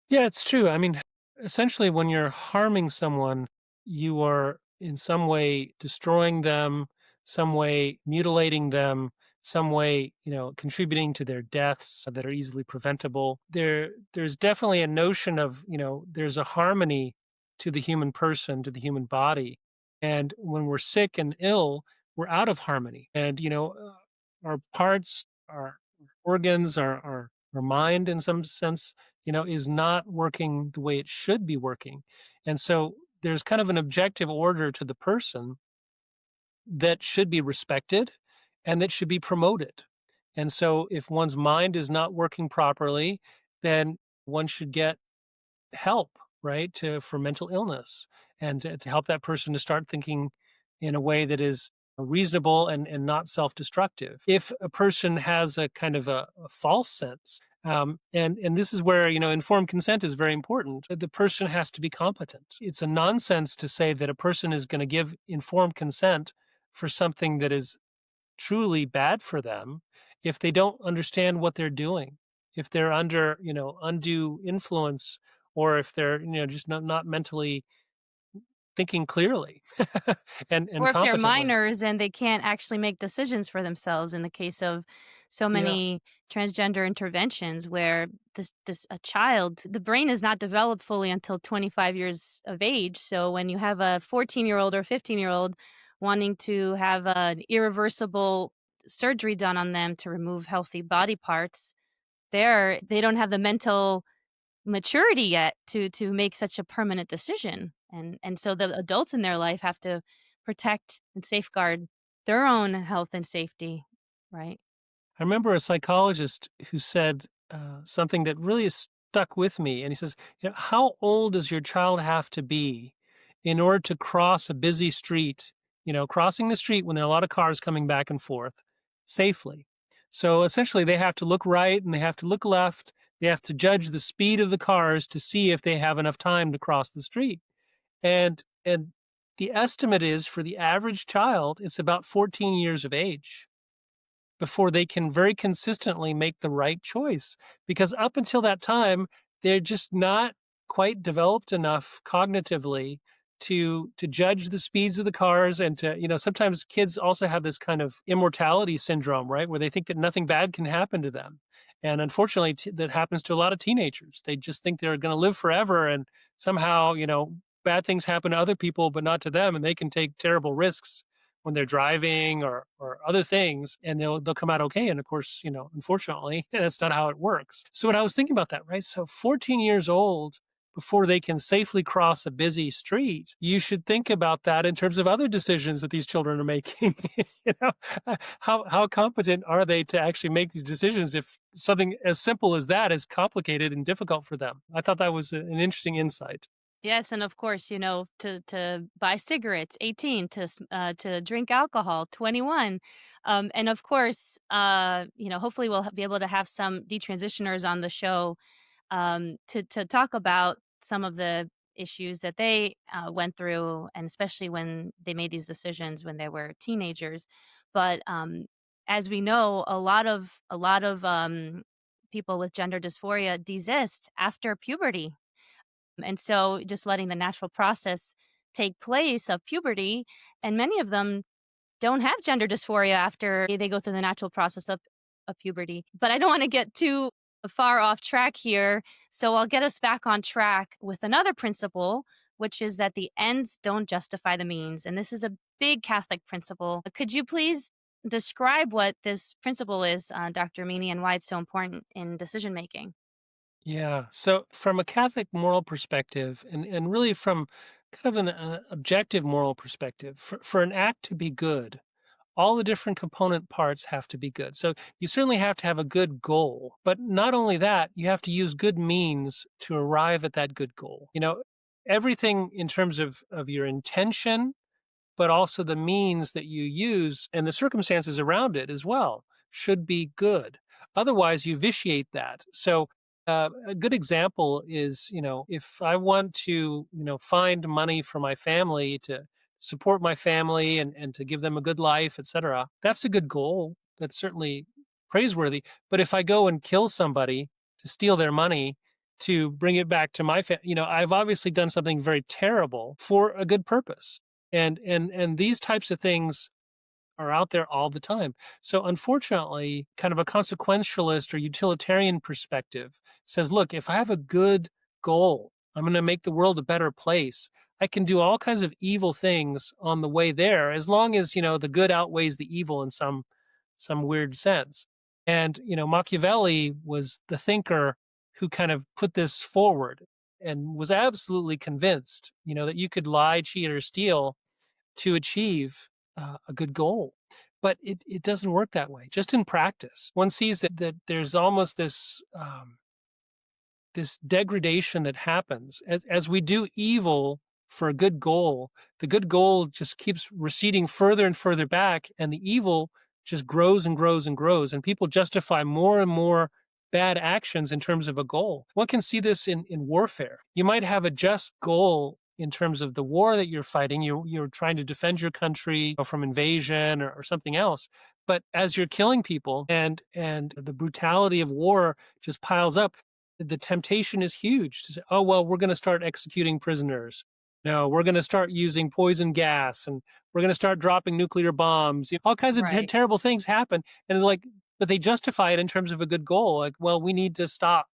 Yeah, it's true. I mean, essentially, when you're harming someone, you are in some way destroying them, some way mutilating them, some way, contributing to their deaths that are easily preventable. There's definitely a notion of, there's a harmony to the human person, to the human body. And when we're sick and ill, we're out of harmony. And, our parts, our organs, our mind in some sense is not working the way it should be working. And so there's kind of an objective order to the person that should be respected and that should be promoted. And so if one's mind is not working properly, then one should get help, right, for mental illness and to help that person to start thinking in a way that is reasonable and not self-destructive. If a person has a kind of a false sense, and this is where informed consent is very important. The person has to be competent. It's a nonsense to say that a person is going to give informed consent for something that is truly bad for them if they don't understand what they're doing, if they're under, undue influence, or if they're, just not mentally thinking clearly and Or if they're competently. minors and they can't actually make decisions for themselves in the case of so Yeah. many transgender interventions where this a child, the brain is not developed fully until 25 years of age. So when you have a 14-year-old or 15-year-old wanting to have an irreversible surgery done on them to remove healthy body parts, they don't have the mental maturity yet to make such a permanent decision. And so the adults in their life have to protect and safeguard their own health and safety, right? I remember a psychologist who said something that really stuck with me. And he says, how old does your child have to be in order to cross a busy street, crossing the street when there are a lot of cars coming back and forth safely? So essentially, they have to look right and they have to look left. They have to judge the speed of the cars to see if they have enough time to cross the street. And the estimate is for the average child, it's about 14 years of age before they can very consistently make the right choice. Because up until that time, they're just not quite developed enough cognitively to judge the speeds of the cars and to, sometimes kids also have this kind of immortality syndrome, right? Where they think that nothing bad can happen to them. And unfortunately, that happens to a lot of teenagers. They just think they're going to live forever and somehow, bad things happen to other people, but not to them. And they can take terrible risks when they're driving or other things, and they'll come out okay. And of course, unfortunately, that's not how it works. So when I was thinking about that, right? So 14 years old before they can safely cross a busy street, you should think about that in terms of other decisions that these children are making. you know, how competent are they to actually make these decisions if something as simple as that is complicated and difficult for them? I thought that was an interesting insight. Yes, and of course, to buy cigarettes, 18, to drink alcohol, 21. And of course, hopefully we'll be able to have some detransitioners on the show to talk about some of the issues that they went through, and especially when they made these decisions when they were teenagers. But as we know, a lot of people with gender dysphoria desist after puberty. And so just letting the natural process take place of puberty, and many of them don't have gender dysphoria after they go through the natural process of puberty. But I don't want to get too far off track here. So I'll get us back on track with another principle, which is that the ends don't justify the means. And this is a big Catholic principle. Could you please describe what this principle is, Dr. Meaney, and why it's so important in decision making? Yeah. So, from a Catholic moral perspective, and really from kind of an objective moral perspective, for an act to be good, all the different component parts have to be good. So, you certainly have to have a good goal. But not only that, you have to use good means to arrive at that good goal. Everything in terms of your intention, but also the means that you use and the circumstances around it as well should be good. Otherwise, you vitiate that. So, a good example is, if I want to, find money for my family to support my family and to give them a good life, etc., that's a good goal. That's certainly praiseworthy. But if I go and kill somebody to steal their money to bring it back to my family, I've obviously done something very terrible for a good purpose. And these types of things are out there all the time. So unfortunately, kind of a consequentialist or utilitarian perspective says, look, if I have a good goal, I'm going to make the world a better place. I can do all kinds of evil things on the way there, as long as, the good outweighs the evil in some weird sense. And, Machiavelli was the thinker who kind of put this forward and was absolutely convinced, that you could lie, cheat, or steal to achieve a good goal. But it doesn't work that way. Just in practice, one sees that there's almost this degradation that happens as we do evil for a good goal. The good goal just keeps receding further and further back, and the evil just grows and grows and grows, and people justify more and more bad actions in terms of a goal. One can see this in warfare. You might have a just goal in terms of the war that you're fighting. You're trying to defend your country from invasion or something else. But as you're killing people and the brutality of war just piles up, the temptation is huge to say, oh, well, we're going to start executing prisoners. No, we're going to start using poison gas, and we're going to start dropping nuclear bombs. All kinds of Right. terrible things happen. And like, but they justify it in terms of a good goal. Like, well, we need to stop,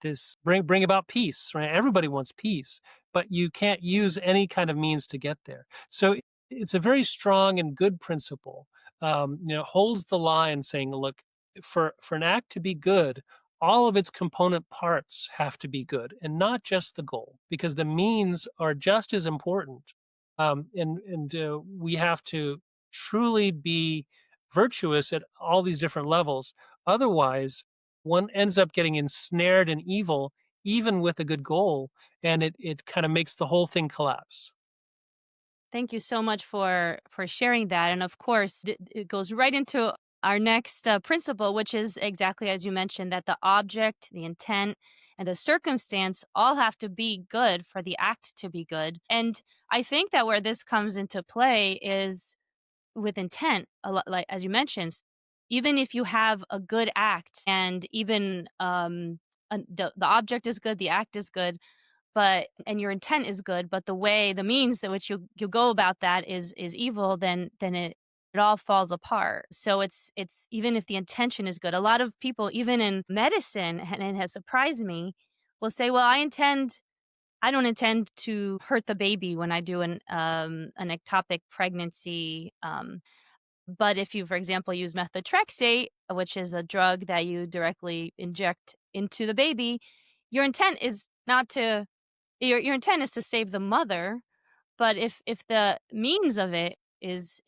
this bring about peace, right? Everybody wants peace, but you can't use any kind of means to get there. So it's a very strong and good principle. Holds the line saying, look, for an act to be good, all of its component parts have to be good and not just the goal, because the means are just as important. And we have to truly be virtuous at all these different levels. Otherwise, one ends up getting ensnared in evil, even with a good goal, and it kind of makes the whole thing collapse. Thank you so much for sharing that. And of course, it goes right into our next principle, which is exactly as you mentioned, that the object, the intent, and the circumstance all have to be good for the act to be good. And I think that where this comes into play is with intent. A lot, like as you mentioned, even if you have a good act, and even the object is good, the act is good, but and your intent is good, but the means that which you go about that is evil, then it all falls apart. So it's even if the intention is good, a lot of people, even in medicine, and it has surprised me, will say, well, I don't intend to hurt the baby when I do an ectopic pregnancy. But if you, for example, use methotrexate, which is a drug that you directly inject into the baby, your intent is not to your intent is to save the mother, but if the means of it is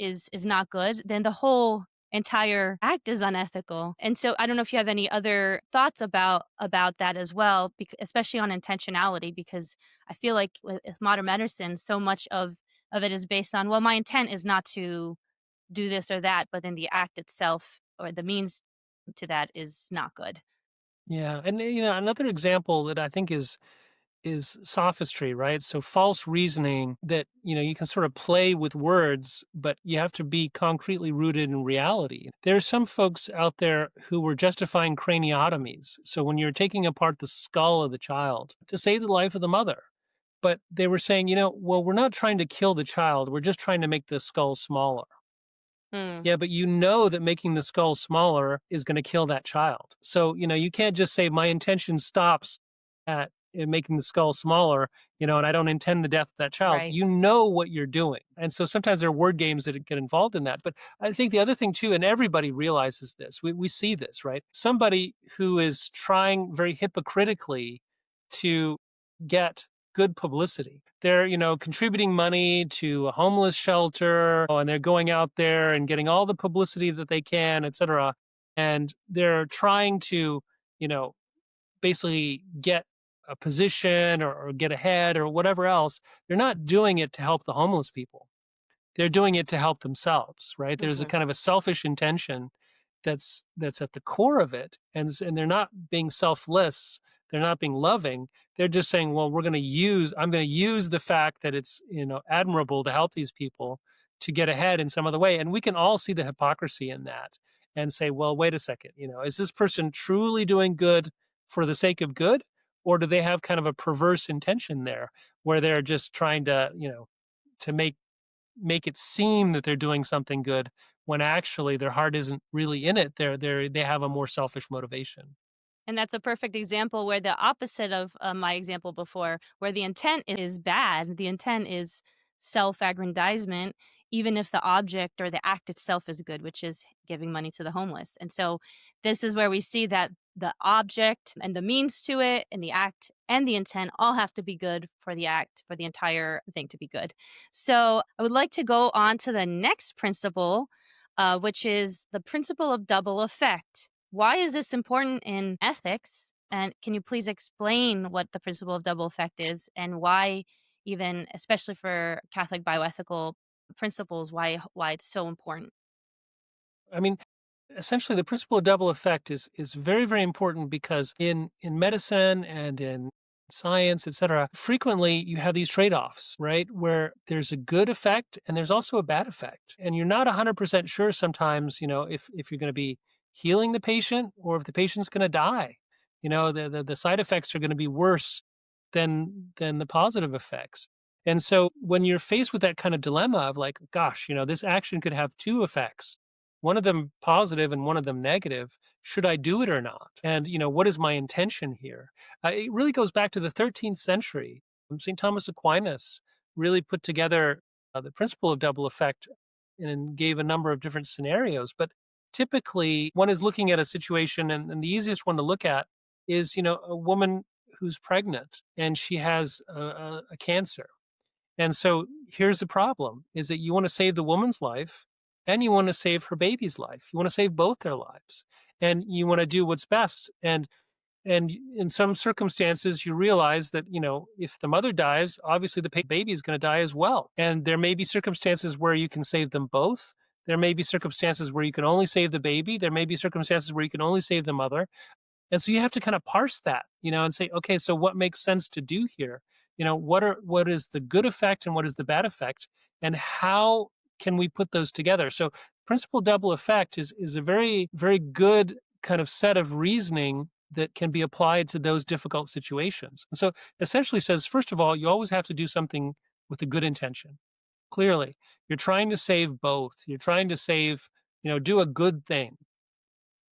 not good, then the whole entire act is unethical. And so I don't know if you have any other thoughts about that as well, especially on intentionality, because I feel like with modern medicine, so much of it is based on, well, my intent is not to do this or that, but then the act itself or the means to that is not good. Yeah, and another example that I think is is sophistry, right? So false reasoning that, you can sort of play with words, but you have to be concretely rooted in reality. There are some folks out there who were justifying craniotomies. So when you're taking apart the skull of the child to save the life of the mother, but they were saying, well, we're not trying to kill the child. We're just trying to make the skull smaller. Mm, Yeah, but you know that making the skull smaller is going to kill that child. So, you can't just say my intention stops at making the skull smaller, and I don't intend the death of that child. right. You know what you're doing. And so sometimes there are word games that get involved in that. But I think the other thing too, and everybody realizes this, we see this, right? Somebody who is trying very hypocritically to get good publicity. They're, contributing money to a homeless shelter, and they're going out there and getting all the publicity that they can, et cetera. And they're trying to, you know, basically get a position or get ahead or whatever else. They're not doing it to help the homeless people. They're doing it to help themselves, right? There's a Hmm. kind of a selfish intention that's at the core of it, and they're not being selfless. They're not being loving. They're just saying, well, I'm going to use the fact that it's admirable to help these people to get ahead in some other way, and we can all see the hypocrisy in that and say, well, wait a second, is this person truly doing good for the sake of good, or do they have kind of a perverse intention there where they're just trying to to make it seem that they're doing something good when actually their heart isn't really in it. They have a more selfish motivation. And that's a perfect example where the opposite of my example before, where the intent is bad, the intent is self aggrandizement, even if the object or the act itself is good, which is giving money to the homeless. And so this is where we see that the object and the means to it and the act and the intent all have to be good for the act, for the entire thing to be good. So I would like to go on to the next principle, which is the principle of double effect. Why is this important in ethics? And can you please explain what the principle of double effect is and why, even especially for Catholic bioethical principles, why it's so important? I mean, essentially the principle of double effect is very, very important because in medicine and in science, et cetera, frequently you have these trade-offs, right? Where there's a good effect and there's also a bad effect. And you're not 100% sure sometimes, if you're going to be healing the patient or if the patient's going to die. The side effects are going to be worse than the positive effects. And so when you're faced with that kind of dilemma of like, gosh, this action could have two effects, one of them positive and one of them negative. Should I do it or not? And, what is my intention here? It really goes back to the 13th century. St. Thomas Aquinas really put together the principle of double effect and gave a number of different scenarios. But typically, one is looking at a situation, and the easiest one to look at is, a woman who's pregnant and she has a cancer. And so here's the problem is that you want to save the woman's life and you want to save her baby's life. You want to save both their lives and you want to do what's best. And in some circumstances, you realize that, if the mother dies, obviously the baby is going to die as well. And there may be circumstances where you can save them both. There may be circumstances where you can only save the baby. There may be circumstances where you can only save the mother. And so you have to kind of parse that, and say, okay, so what makes sense to do here? What is the good effect and what is the bad effect? And how can we put those together? So principle double effect is a very, very good kind of set of reasoning that can be applied to those difficult situations. And so essentially says, first of all, you always have to do something with a good intention. Clearly, you're trying to save both. You're trying to save, do a good thing.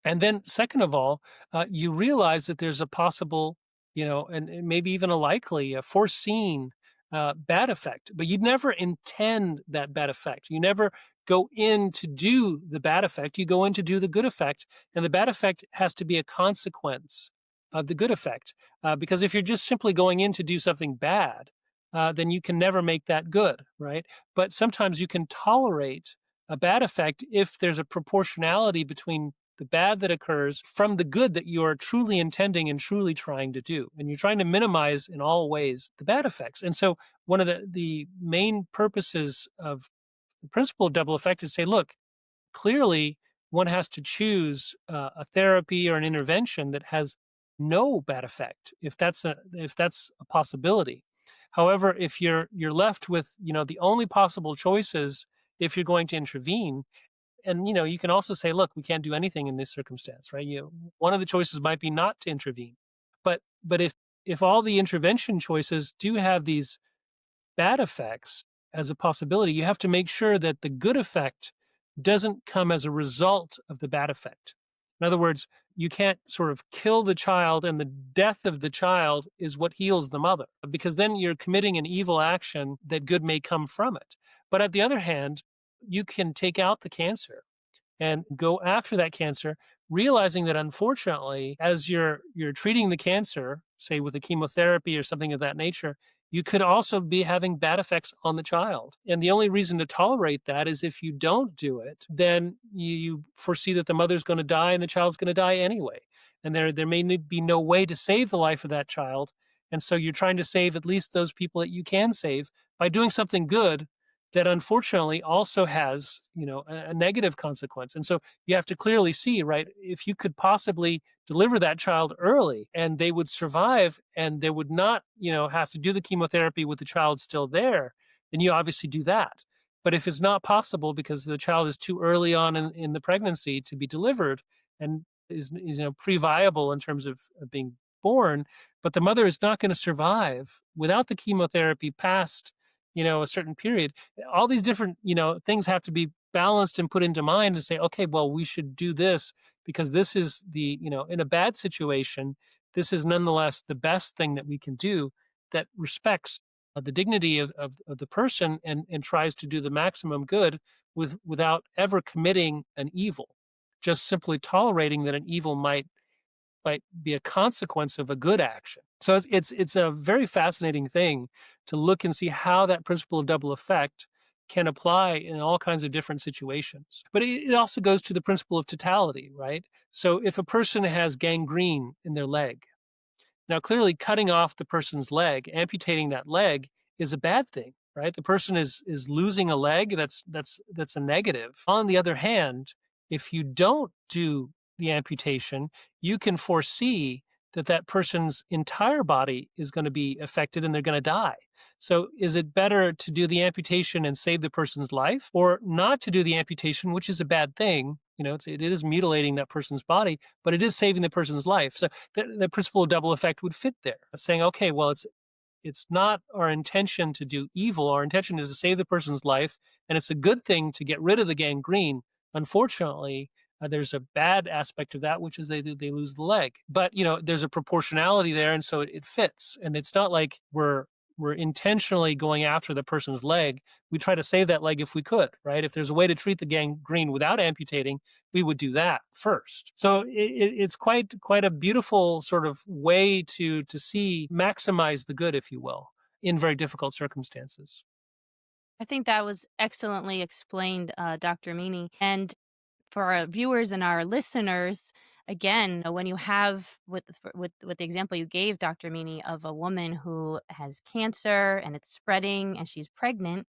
And then, second of all, you realize that there's a possible, and maybe even a likely, a foreseen bad effect, but you'd never intend that bad effect. You never go in to do the bad effect. You go in to do the good effect. And the bad effect has to be a consequence of the good effect. Because if you're just simply going in to do something bad, then you can never make that good, right? But sometimes you can tolerate a bad effect if there's a proportionality between the bad that occurs from the good that you are truly intending and truly trying to do. And you're trying to minimize in all ways the bad effects. And so one of the main purposes of the principle of double effect is say, look, clearly one has to choose a therapy or an intervention that has no bad effect if that's a possibility. However, if you're left with, the only possible choices if you're going to intervene, and you can also say, look, we can't do anything in this circumstance, right? One of the choices might be not to intervene. But if all the intervention choices do have these bad effects as a possibility, you have to make sure that the good effect doesn't come as a result of the bad effect. In other words, you can't sort of kill the child and the death of the child is what heals the mother, because then you're committing an evil action that good may come from it. But at the other hand, you can take out the cancer and go after that cancer, realizing that unfortunately, as you're treating the cancer, say with a chemotherapy or something of that nature, you could also be having bad effects on the child. And the only reason to tolerate that is if you don't do it, then you foresee that the mother's going to die and the child's going to die anyway. And there may be no way to save the life of that child. And so you're trying to save at least those people that you can save by doing something good that unfortunately also has, a negative consequence. And so you have to clearly see, right, if you could possibly deliver that child early and they would survive and they would not, have to do the chemotherapy with the child still there, then you obviously do that. But if it's not possible because the child is too early on in the pregnancy to be delivered and is pre-viable in terms of being born, but the mother is not going to survive without the chemotherapy past a certain period, all these different things have to be balanced and put into mind to say, okay, well, we should do this because this is the in a bad situation, this is nonetheless the best thing that we can do that respects the dignity of the person and tries to do the maximum good without ever committing an evil, just simply tolerating that an evil might be a consequence of a good action. So it's a very fascinating thing to look and see how that principle of double effect can apply in all kinds of different situations. But it also goes to the principle of totality, right? So if a person has gangrene in their leg, now clearly cutting off the person's leg, amputating that leg is a bad thing, right? The person is losing a leg, that's a negative. On the other hand, if you don't do the amputation, you can foresee that person's entire body is going to be affected and they're going to die. So is it better to do the amputation and save the person's life, or not to do the amputation, which is a bad thing? It is mutilating that person's body, but it is saving the person's life. So the principle of double effect would fit there, saying, okay, well, it's not our intention to do evil. Our intention is to save the person's life, and it's a good thing to get rid of the gangrene. Unfortunately, there's a bad aspect of that, which is they lose the leg. But there's a proportionality there, and so it fits. And it's not like we're intentionally going after the person's leg. We try to save that leg if we could, right? If there's a way to treat the gangrene without amputating, we would do that first. So it's quite a beautiful sort of way to see maximize the good, if you will, in very difficult circumstances. I think that was excellently explained, Dr. Meaney. And for our viewers and our listeners, again, when you have with the example you gave, Dr. Meaney, of a woman who has cancer and it's spreading and she's pregnant,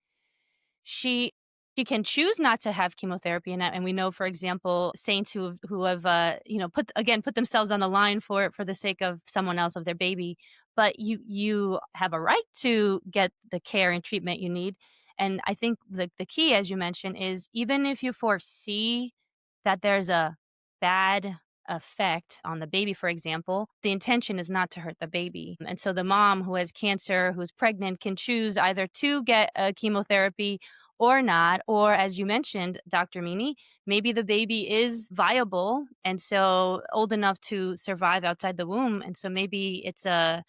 she she can choose not to have chemotherapy, and we know, for example, saints who have put themselves on the line for the sake of someone else, of their baby. But you have a right to get the care and treatment you need. And I think the key, as you mentioned, is even if you foresee that there's a bad effect on the baby, for example, the intention is not to hurt the baby. And so the mom who has cancer, who's pregnant, can choose either to get a chemotherapy or not. Or, as you mentioned, Dr. Meaney, maybe the baby is viable and so old enough to survive outside the womb. And so maybe it's a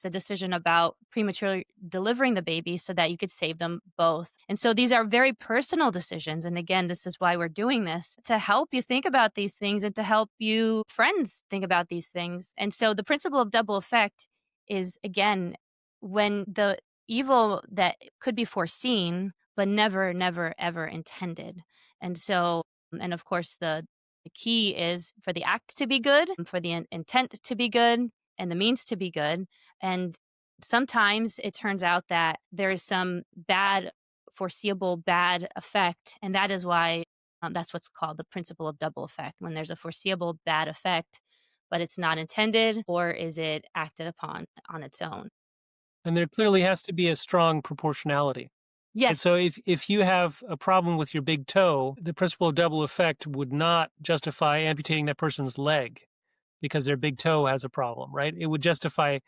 decision about prematurely delivering the baby so that you could save them both. And so these are very personal decisions. And again, this is why we're doing this, to help you think about these things and to help you friends think about these things. And so the principle of double effect is, again, when the evil that could be foreseen, but never, never, ever intended. And so, and of course, the key is for the act to be good, for the intent to be good, and the means to be good. And sometimes it turns out that there is some bad, foreseeable bad effect. And that is why that's what's called the principle of double effect. When there's a foreseeable bad effect, but it's not intended, or is it acted upon on its own? And there clearly has to be a strong proportionality. Yes. And so if you have a problem with your big toe, the principle of double effect would not justify amputating that person's leg because their big toe has a problem, right? It would justify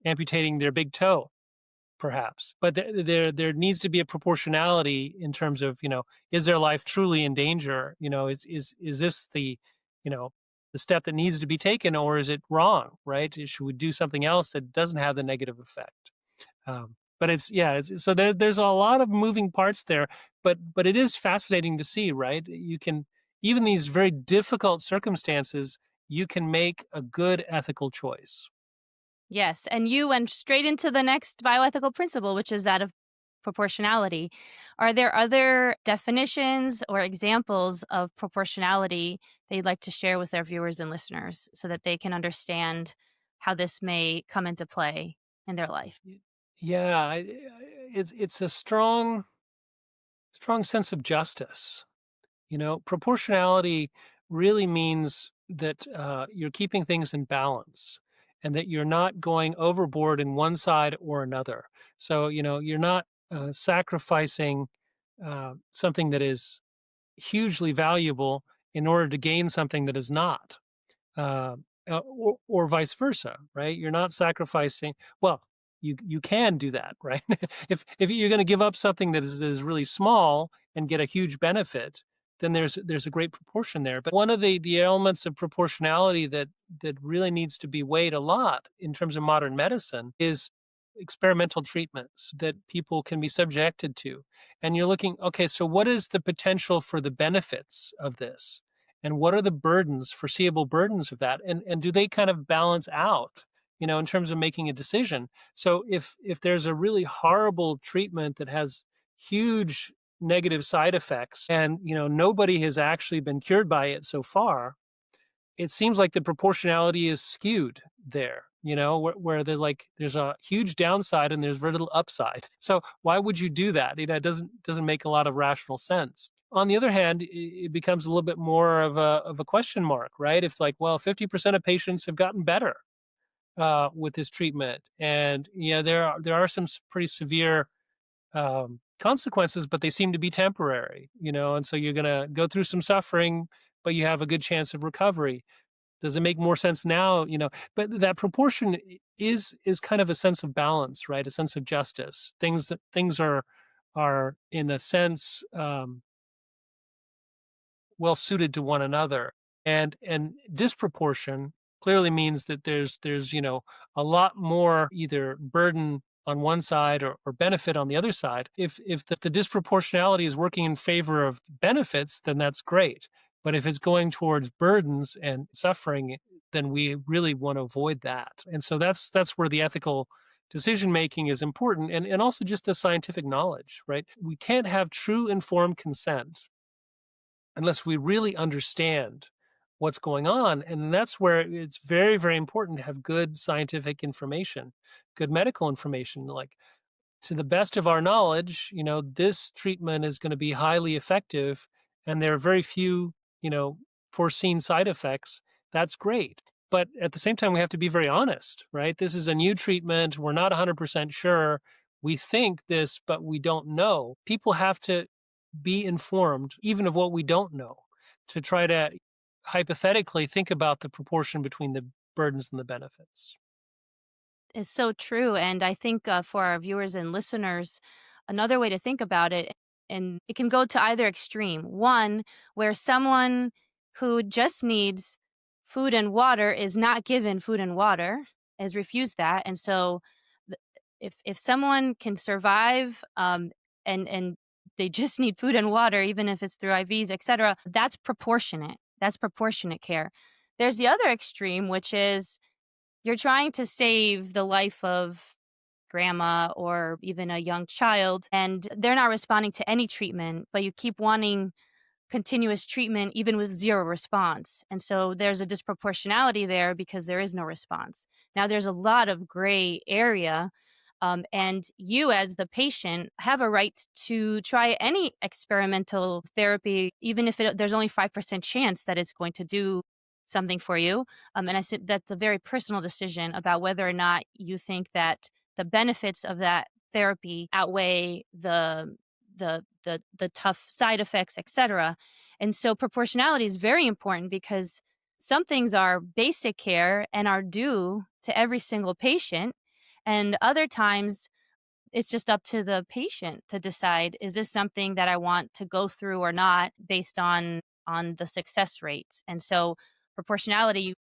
amputating their big toe, perhaps. But there needs to be a proportionality in terms of, is their life truly in danger? Is this you know, the step that needs to be taken, or is it wrong, right? Should we do something else that doesn't have the negative effect? But so there's a lot of moving parts there, but it is fascinating to see, right? You can, even these very difficult circumstances, you can make a good ethical choice. Yes. And you went straight into the next bioethical principle, which is that of proportionality. Are there other definitions or examples of proportionality that you'd like to share with our viewers and listeners so that they can understand how this may come into play in their life? Yeah, it's a strong sense of justice. Proportionality really means that you're keeping things in balance and that you're not going overboard in one side or another. So, you're not sacrificing something that is hugely valuable in order to gain something that is not, uh, or vice versa, right? You're not sacrificing. Well, you can do that, right? If you're going to give up something that is really small and get a huge benefit, then there's a great proportion there. But one of the elements of proportionality that really needs to be weighed a lot in terms of modern medicine is experimental treatments that people can be subjected to. And you're looking, okay, so what is the potential for the benefits of this? And what are the burdens, foreseeable burdens of that? And do they kind of balance out, in terms of making a decision? So if there's a really horrible treatment that has huge negative side effects and, nobody has actually been cured by it so far, it seems like the proportionality is skewed there, where there's a huge downside and there's very little upside. So why would you do that? It doesn't make a lot of rational sense. On the other hand, it becomes a little bit more of a question mark, right? It's like, well, 50% of patients have gotten better with this treatment, and there are some pretty severe consequences, but they seem to be temporary, and so you're going to go through some suffering, but you have a good chance of recovery. Does it make more sense now? But that proportion is kind of a sense of balance, right? A sense of justice. Things are in a sense well suited to one another, and disproportion clearly means that there's a lot more either burden on one side or benefit on the other side. If the disproportionality is working in favor of benefits, then that's great. But if it's going towards burdens and suffering, then we really want to avoid that. And so that's where the ethical decision making is important, and also just the scientific knowledge, right? We can't have true informed consent unless we really understand what's going on. And that's where it's very, very important to have good scientific information, good medical information. Like, to the best of our knowledge, this treatment is going to be highly effective and there are very few, foreseen side effects. That's great. But at the same time, we have to be very honest, right? This is a new treatment. We're not 100% sure. We think this, but we don't know. People have to be informed, even of what we don't know, to try to hypothetically think about the proportion between the burdens and the benefits. It's so true. And I think for our viewers and listeners, another way to think about it, and it can go to either extreme. One, where someone who just needs food and water is not given food and water, is refused that. And so if someone can survive and they just need food and water, even if it's through IVs, etc., that's proportionate. That's proportionate care. There's the other extreme, which is you're trying to save the life of grandma or even a young child, and they're not responding to any treatment, but you keep wanting continuous treatment even with zero response. And so there's a disproportionality there because there is no response. Now, there's a lot of gray area. And you, as the patient, have a right to try any experimental therapy, even if there's only 5% chance that it's going to do something for you. And I said that's a very personal decision about whether or not you think that the benefits of that therapy outweigh the tough side effects, etc. And so proportionality is very important because some things are basic care and are due to every single patient, and other times it's just up to the patient to decide, is this something that I want to go through or not based on the success rates. And so proportionality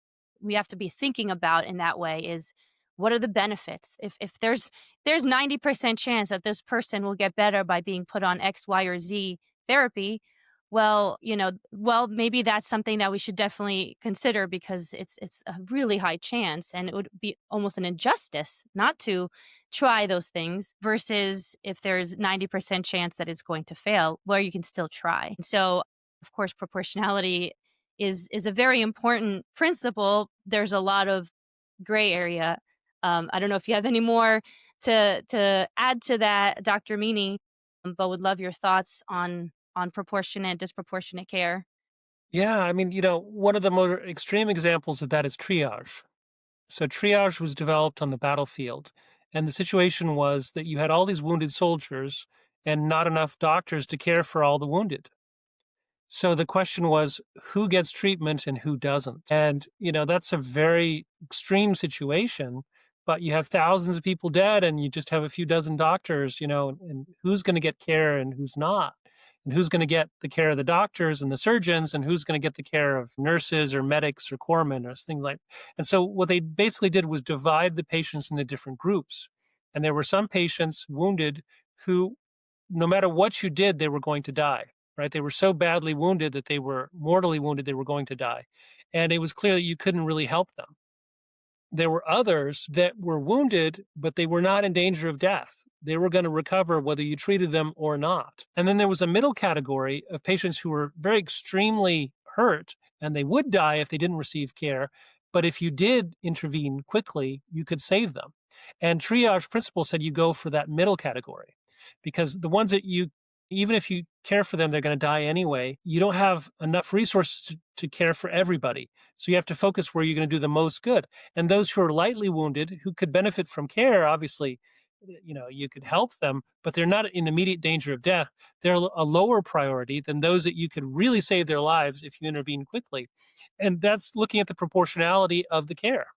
we have to be thinking about in that way is, what are the benefits? If there's 90% chance that this person will get better by being put on X, Y, or Z therapy, well, maybe that's something that we should definitely consider, because it's a really high chance, and it would be almost an injustice not to try those things, versus if there's 90% chance that it's going to fail, where you can still try. So, of course, proportionality is a very important principle. There's a lot of gray area. I don't know if you have any more to add to that, Dr. Meaney, but would love your thoughts on proportionate, disproportionate care. Yeah, I mean, one of the more extreme examples of that is triage. So triage was developed on the battlefield, and the situation was that you had all these wounded soldiers and not enough doctors to care for all the wounded. So the question was, who gets treatment and who doesn't? And, that's a very extreme situation, but you have thousands of people dead and you just have a few dozen doctors, and who's going to get care and who's not? And who's going to get the care of the doctors and the surgeons, and who's going to get the care of nurses or medics or corpsmen or things like that. And so what they basically did was divide the patients into different groups. And there were some patients wounded who, no matter what you did, they were going to die, right? They were so badly wounded that they were mortally wounded, they were going to die. And it was clear that you couldn't really help them. There were others that were wounded, but they were not in danger of death. They were going to recover whether you treated them or not. And then there was a middle category of patients who were very extremely hurt, and they would die if they didn't receive care. But if you did intervene quickly, you could save them. And triage principle said you go for that middle category, because the ones that even if you care for them, they're going to die anyway. You don't have enough resources to care for everybody. So you have to focus where you're going to do the most good. And those who are lightly wounded, who could benefit from care, obviously, you could help them, but they're not in immediate danger of death. They're a lower priority than those that you could really save their lives if you intervene quickly. And that's looking at the proportionality of the care.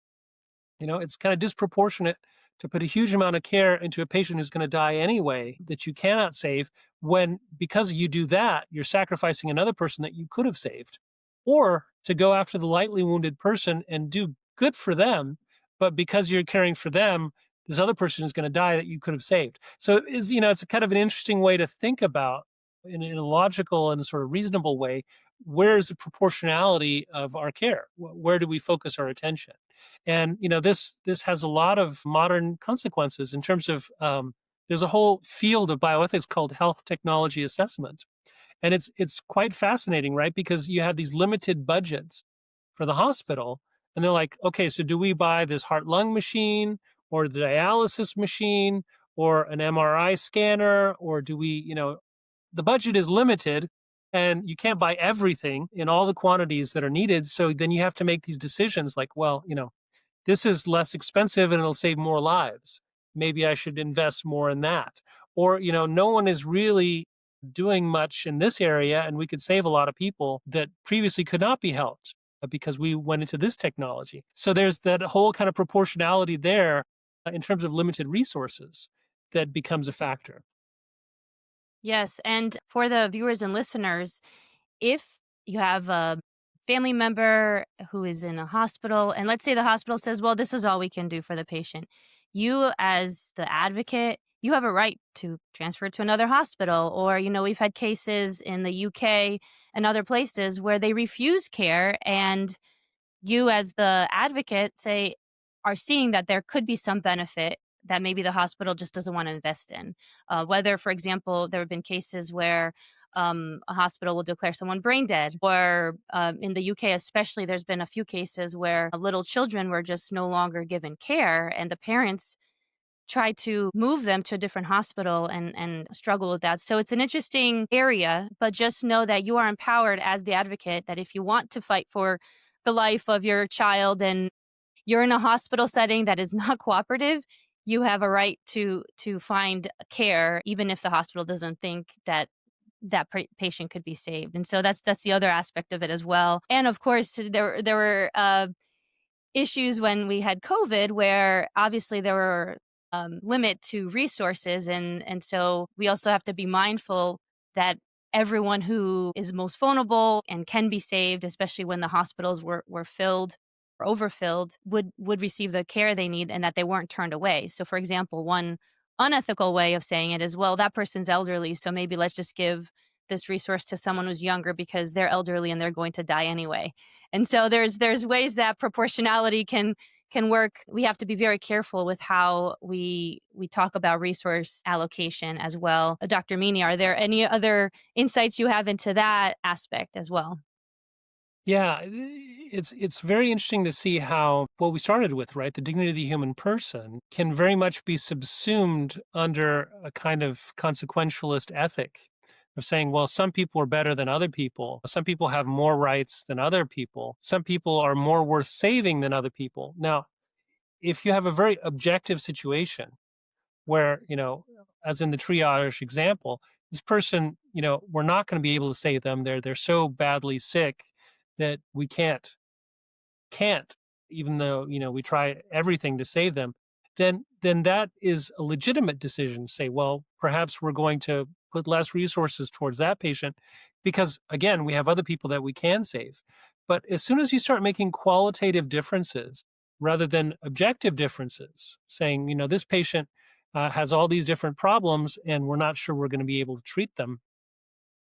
It's kind of disproportionate to put a huge amount of care into a patient who's going to die anyway that you cannot save, when because you do that, you're sacrificing another person that you could have saved. Or to go after the lightly wounded person and do good for them, but because you're caring for them, this other person is going to die that you could have saved. So it's a kind of an interesting way to think about, in a logical and sort of reasonable way, where is the proportionality of our care? Where do we focus our attention? And this has a lot of modern consequences in terms of there's a whole field of bioethics called health technology assessment, and it's quite fascinating, right? Because you have these limited budgets for the hospital, and they're like, okay, so do we buy this heart lung machine or the dialysis machine or an MRI scanner, or do we, the budget is limited and you can't buy everything in all the quantities that are needed. So then you have to make these decisions like, well, this is less expensive and it'll save more lives. Maybe I should invest more in that. Or, no one is really doing much in this area, and we could save a lot of people that previously could not be helped because we went into this technology. So there's that whole kind of proportionality there in terms of limited resources that becomes a factor. Yes, and for the viewers and listeners, if you have a family member who is in a hospital, and let's say the hospital says, well, this is all we can do for the patient, you as the advocate, you have a right to transfer to another hospital. Or, we've had cases in the UK and other places where they refuse care, and you as the advocate are seeing that there could be some benefit that maybe the hospital just doesn't want to invest in. Whether, for example, there have been cases where a hospital will declare someone brain dead, or in the UK especially, there's been a few cases where little children were just no longer given care, and the parents tried to move them to a different hospital and struggle with that. So it's an interesting area, but just know that you are empowered as the advocate, that if you want to fight for the life of your child and you're in a hospital setting that is not cooperative, you have a right to find care, even if the hospital doesn't think that patient could be saved. And so that's the other aspect of it as well. And of course, there were issues when we had COVID, where obviously there were limit to resources, and so we also have to be mindful that everyone who is most vulnerable and can be saved, especially when the hospitals were filled or overfilled, would receive the care they need and that they weren't turned away. So, for example, one unethical way of saying it is, well, that person's elderly, so maybe let's just give this resource to someone who's younger because they're elderly and they're going to die anyway. And so there's ways that proportionality can work. We have to be very careful with how we talk about resource allocation as well. Dr. Meaney, are there any other insights you have into that aspect as well? Yeah, it's very interesting to see how what we started with, right, the dignity of the human person, can very much be subsumed under a kind of consequentialist ethic of saying, well, some people are better than other people. Some people have more rights than other people. Some people are more worth saving than other people. Now, if you have a very objective situation where, as in the triage example, this person, we're not going to be able to save them. They're so badly sick that we can't, even though, we try everything to save them, then that is a legitimate decision to say, well, perhaps we're going to put less resources towards that patient because, again, we have other people that we can save. But as soon as you start making qualitative differences rather than objective differences, saying, this patient has all these different problems and we're not sure we're going to be able to treat them,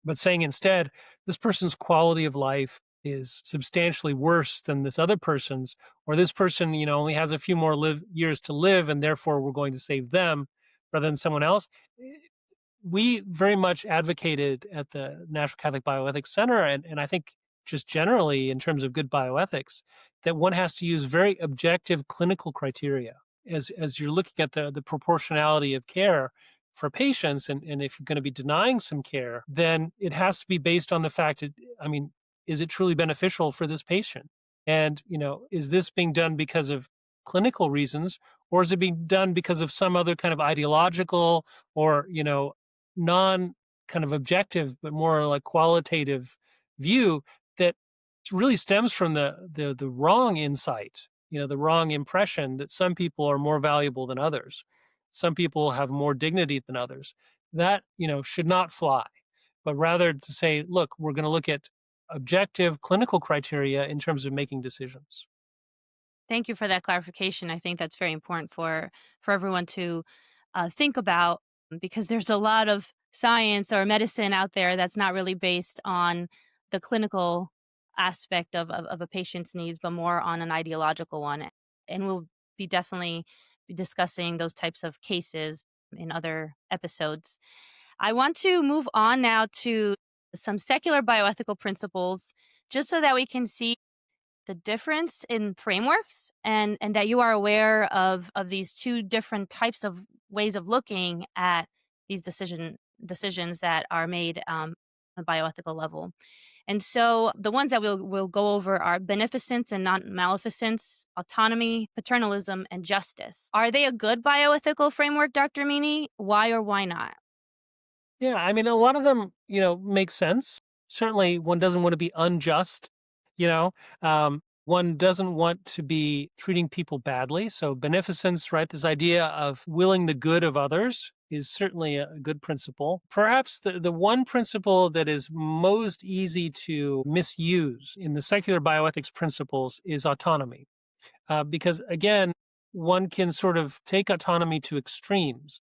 but saying instead, this person's quality of life is substantially worse than this other person's, or this person, only has a few more years to live, and therefore we're going to save them rather than someone else. We very much advocated at the National Catholic Bioethics Center, and I think just generally in terms of good bioethics, that one has to use very objective clinical criteria as you're looking at the proportionality of care for patients. And if you're going to be denying some care, then it has to be based on the fact that, is it truly beneficial for this patient? And, is this being done because of clinical reasons, or is it being done because of some other kind of ideological or, non kind of objective, but more like qualitative view that really stems from the wrong insight, the wrong impression that some people are more valuable than others. Some people have more dignity than others. That, should not fly, but rather to say, look, we're going to look at objective clinical criteria in terms of making decisions. Thank you for that clarification. I think that's very important for everyone to think about, because there's a lot of science or medicine out there that's not really based on the clinical aspect of a patient's needs, but more on an ideological one. And we'll be definitely be discussing those types of cases in other episodes. I want to move on now to some secular bioethical principles, just so that we can see the difference in frameworks, and that you are aware of these two different types of ways of looking at these decisions that are made on a bioethical level. And so the ones that we'll go over are beneficence and non-maleficence, autonomy, paternalism, and justice. Are they a good bioethical framework, Dr. Meaney? Why or why not? Yeah, a lot of them, make sense. Certainly, one doesn't want to be unjust, you know. One doesn't want to be treating people badly. So beneficence, right? This idea of willing the good of others is certainly a good principle. Perhaps the one principle that is most easy to misuse in the secular bioethics principles is autonomy. Because again, one can sort of take autonomy to extremes.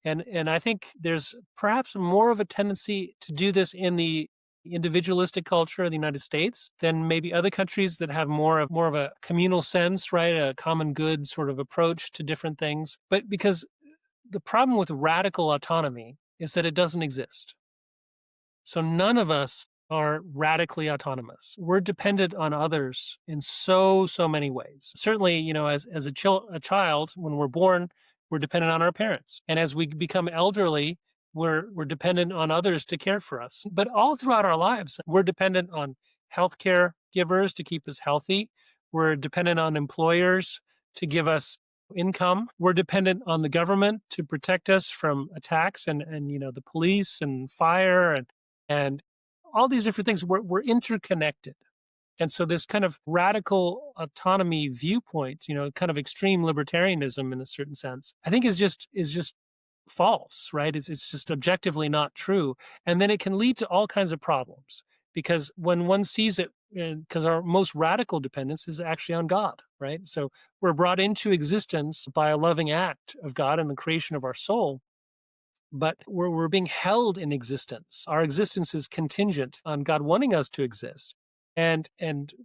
And I think there's perhaps more of a tendency to do this in the individualistic culture of the United States than maybe other countries that have more of a communal sense, right? A common good sort of approach to different things. But because the problem with radical autonomy is that it doesn't exist. So none of us are radically autonomous. We're dependent on others in so many ways. Certainly, as a child, when we're born, we're dependent on our parents. And as we become elderly, we're dependent on others to care for us. But all throughout our lives, we're dependent on healthcare, givers to keep us healthy. We're dependent on employers to give us income. We're dependent on the government to protect us from attacks and the police and fire and all these different things. We're interconnected. And so this kind of radical autonomy viewpoint, kind of extreme libertarianism in a certain sense, I think is just false, right? It's just objectively not true. And then it can lead to all kinds of problems because when one sees it, because our most radical dependence is actually on God, right? So we're brought into existence by a loving act of God and the creation of our soul, but we're being held in existence. Our existence is contingent on God wanting us to exist. And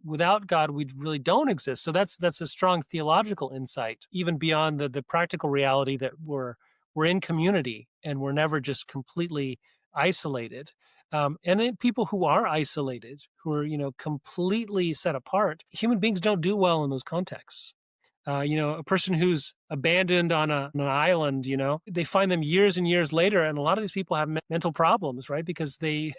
without God, we really don't exist. So that's a strong theological insight, even beyond the practical reality that we're in community and we're never just completely isolated. And then people who are isolated, who are completely set apart, human beings don't do well in those contexts. A person who's abandoned on an island, they find them years and years later. And a lot of these people have mental problems, right? Because they've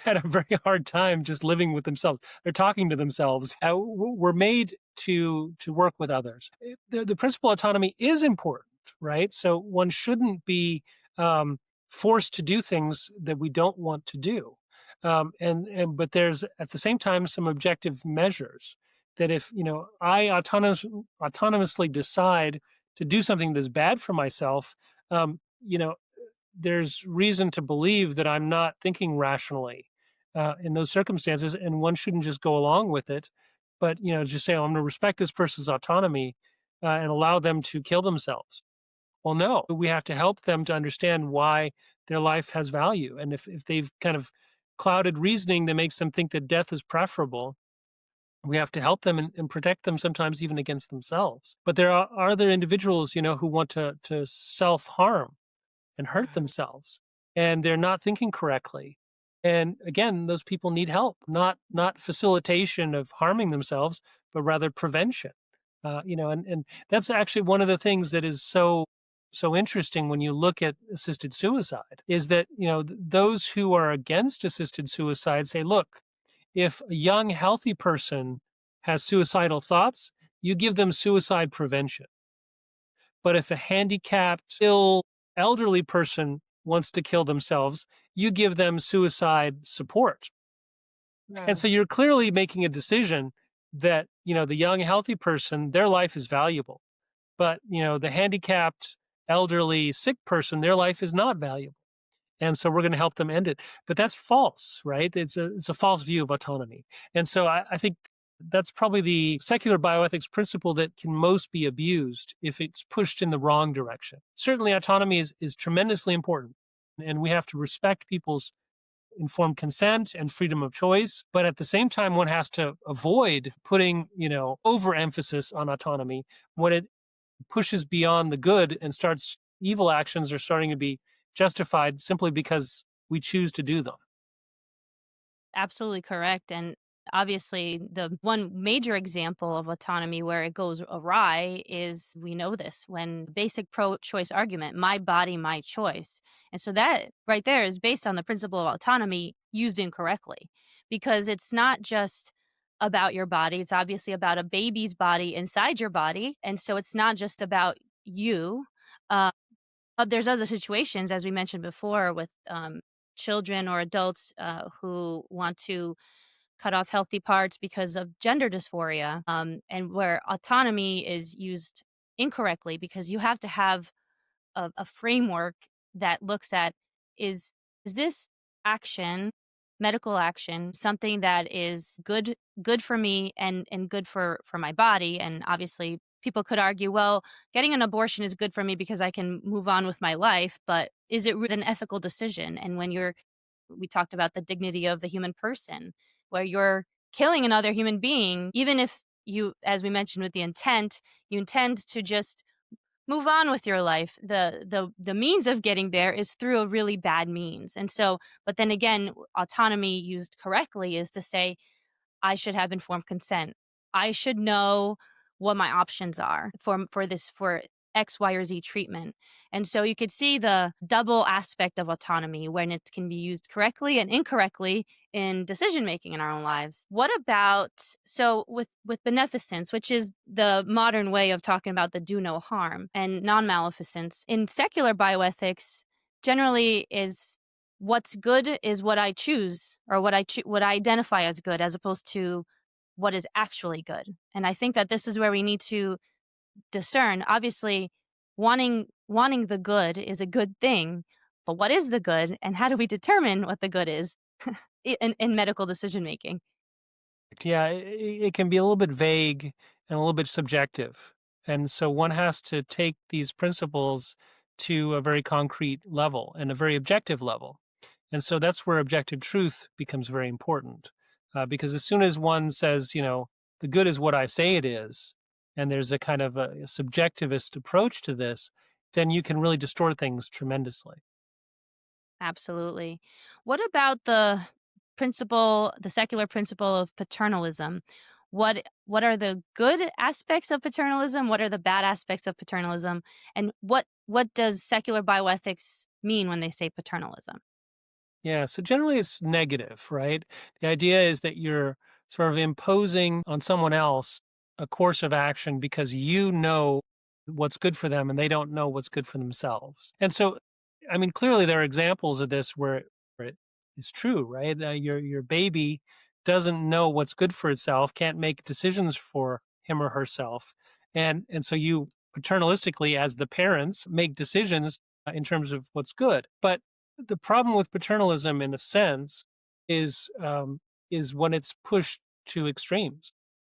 had a very hard time just living with themselves. They're talking to themselves. We're made to work with others. The principle of autonomy is important, right? So one shouldn't be forced to do things that we don't want to do. But there's at the same time some objective measures that if I autonomously decide to do something that's bad for myself, um, you know, there's reason to believe that I'm not thinking rationally in those circumstances, and one shouldn't just go along with it, but just say, "Oh, I'm going to respect this person's autonomy and allow them to kill themselves." Well, no, we have to help them to understand why their life has value, and if they've kind of clouded reasoning that makes them think that death is preferable, we have to help them and protect them sometimes even against themselves. But there are other individuals, who want to self-harm and hurt themselves, and they're not thinking correctly. And again, those people need help, not facilitation of harming themselves, but rather prevention. And that's actually one of the things that is so interesting when you look at assisted suicide is that those who are against assisted suicide say, look, if a young, healthy person has suicidal thoughts, you give them suicide prevention. But if a handicapped, ill, elderly person wants to kill themselves, you give them suicide support. And so you're clearly making a decision that, the young, healthy person, their life is valuable. But, the handicapped, elderly, sick person, their life is not valuable. And so we're going to help them end it. But that's false, right? It's a false view of autonomy. And so I think that's probably the secular bioethics principle that can most be abused if it's pushed in the wrong direction. Certainly autonomy is tremendously important, and we have to respect people's informed consent and freedom of choice. But at the same time, one has to avoid putting, overemphasis on autonomy when it pushes beyond the good and starts evil actions are starting to be justified simply because we choose to do them. Absolutely correct. And obviously, the one major example of autonomy where it goes awry is we know this when basic pro choice argument, my body, my choice. And so that right there is based on the principle of autonomy used incorrectly because it's not just about your body, it's obviously about a baby's body inside your body. And so it's not just about you. Uh, but there's other situations, as we mentioned before, with children or adults who want to cut off healthy parts because of gender dysphoria, and where autonomy is used incorrectly because you have to have a framework that looks at is is this action, medical action, something that is good for me and good for my body. And obviously people could argue, well, getting an abortion is good for me because I can move on with my life, but is it really an ethical decision? And when we talked about the dignity of the human person, where you're killing another human being, even if you, as we mentioned with the intent, you intend to just move on with your life. The means of getting there is through a really bad means. And so, but then again, autonomy used correctly is to say, I should have informed consent. I should know what my options are for this for X, Y, or Z treatment. And so you could see the double aspect of autonomy when it can be used correctly and incorrectly in decision making in our own lives. What about, so with beneficence, which is the modern way of talking about the do no harm, and non-maleficence in secular bioethics generally is what's good is what I choose, or what I identify as good, as opposed to what is actually good. And I think that this is where we need to discern. Obviously, wanting the good is a good thing, but what is the good, and how do we determine what the good is in medical decision making? Yeah, it can be a little bit vague and a little bit subjective. And so one has to take these principles to a very concrete level and a very objective level. And so that's where objective truth becomes very important. Because as soon as one says, the good is what I say it is, and there's a kind of a subjectivist approach to this, then you can really distort things tremendously. Absolutely. What about the secular principle of paternalism? What are the good aspects of paternalism? What are the bad aspects of paternalism? And what does secular bioethics mean when they say paternalism? Yeah, so generally it's negative, right? The idea is that you're sort of imposing on someone else a course of action because you know what's good for them and they don't know what's good for themselves. And so, I mean, clearly there are examples of this where it is true, right? Your baby doesn't know what's good for itself, can't make decisions for him or herself, and so you paternalistically, as the parents, make decisions in terms of what's good. But the problem with paternalism, in a sense, is is when it's pushed to extremes,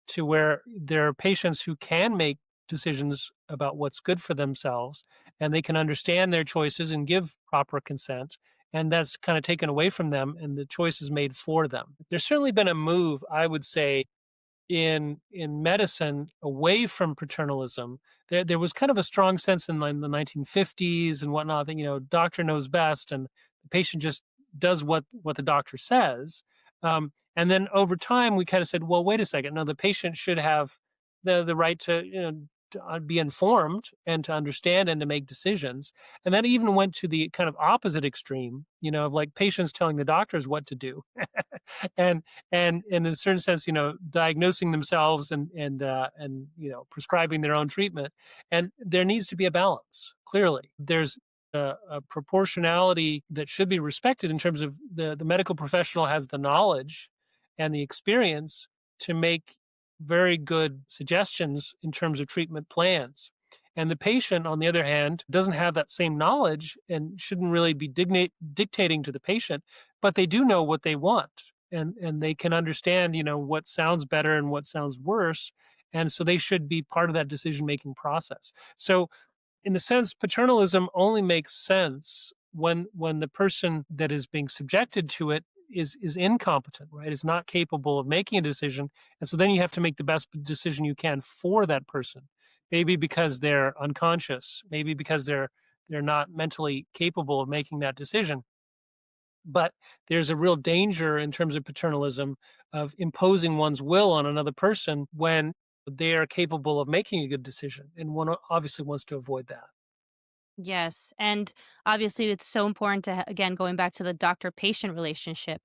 to where there are patients who can make decisions about what's good for themselves, and they can understand their choices and give proper consent, and that's kind of taken away from them, and the choice is made for them. There's certainly been a move, I would say, in medicine away from paternalism. There was kind of a strong sense in the 1950s and whatnot that doctor knows best and the patient just does what the doctor says. And then over time we kind of said, well, wait a second, no, the patient should have the right to be informed and to understand and to make decisions. And that even went to the kind of opposite extreme, of like patients telling the doctors what to do. and and in a certain sense, diagnosing themselves and prescribing their own treatment. And there needs to be a balance. Clearly, there's a proportionality that should be respected in terms of the medical professional has the knowledge and the experience to make very good suggestions in terms of treatment plans. And the patient, on the other hand, doesn't have that same knowledge and shouldn't really be dictating to the patient, but they do know what they want and they can understand, what sounds better and what sounds worse. And so they should be part of that decision making process. So in a sense, paternalism only makes sense when the person that is being subjected to it is incompetent, right? Is not capable of making a decision. And so then you have to make the best decision you can for that person. Maybe because they're unconscious, maybe because they're not mentally capable of making that decision. But there's a real danger in terms of paternalism of imposing one's will on another person when they are capable of making a good decision. And one obviously wants to avoid that. Yes. And obviously, it's so important to, again, going back to the doctor patient relationship,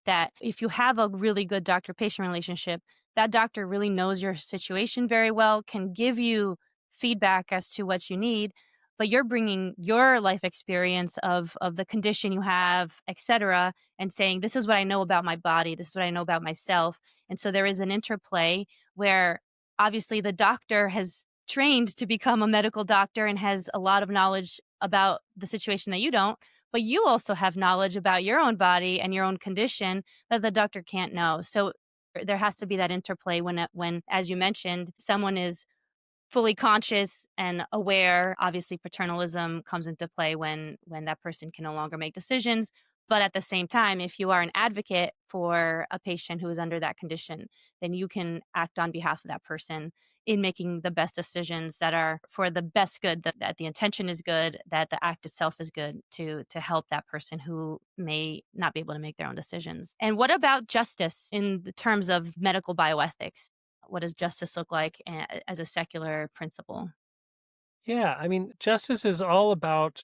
that if you have a really good doctor patient relationship, that doctor really knows your situation very well, can give you feedback as to what you need, but you're bringing your life experience of the condition you have, etc., and saying, this is what I know about my body, this is what I know about myself. And so there is an interplay where obviously the doctor has trained to become a medical doctor and has a lot of knowledge about the situation that you don't, but you also have knowledge about your own body and your own condition that the doctor can't know. So there has to be that interplay when, as you mentioned, someone is fully conscious and aware. Obviously, paternalism comes into play when that person can no longer make decisions. But at the same time, if you are an advocate for a patient who is under that condition, then you can act on behalf of that person in making the best decisions that are for the best good, that the intention is good, that the act itself is good to help that person who may not be able to make their own decisions. And what about justice in the terms of medical bioethics? What does justice look like as a secular principle? Yeah, I mean, justice is all about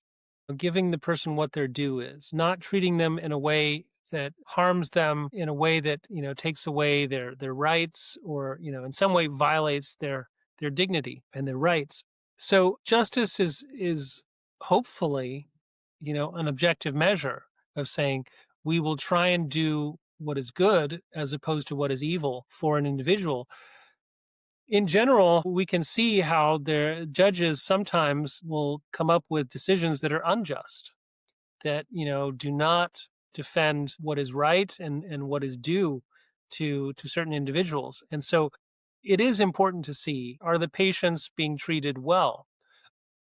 giving the person what their due is, not treating them in a way that harms them, in a way that, takes away their rights, or, in some way violates their dignity and their rights. So justice is hopefully, an objective measure of saying we will try and do what is good as opposed to what is evil for an individual. In general, we can see how the judges sometimes will come up with decisions that are unjust, that, do not defend what is right and what is due to certain individuals. And so it is important to see, are the patients being treated well?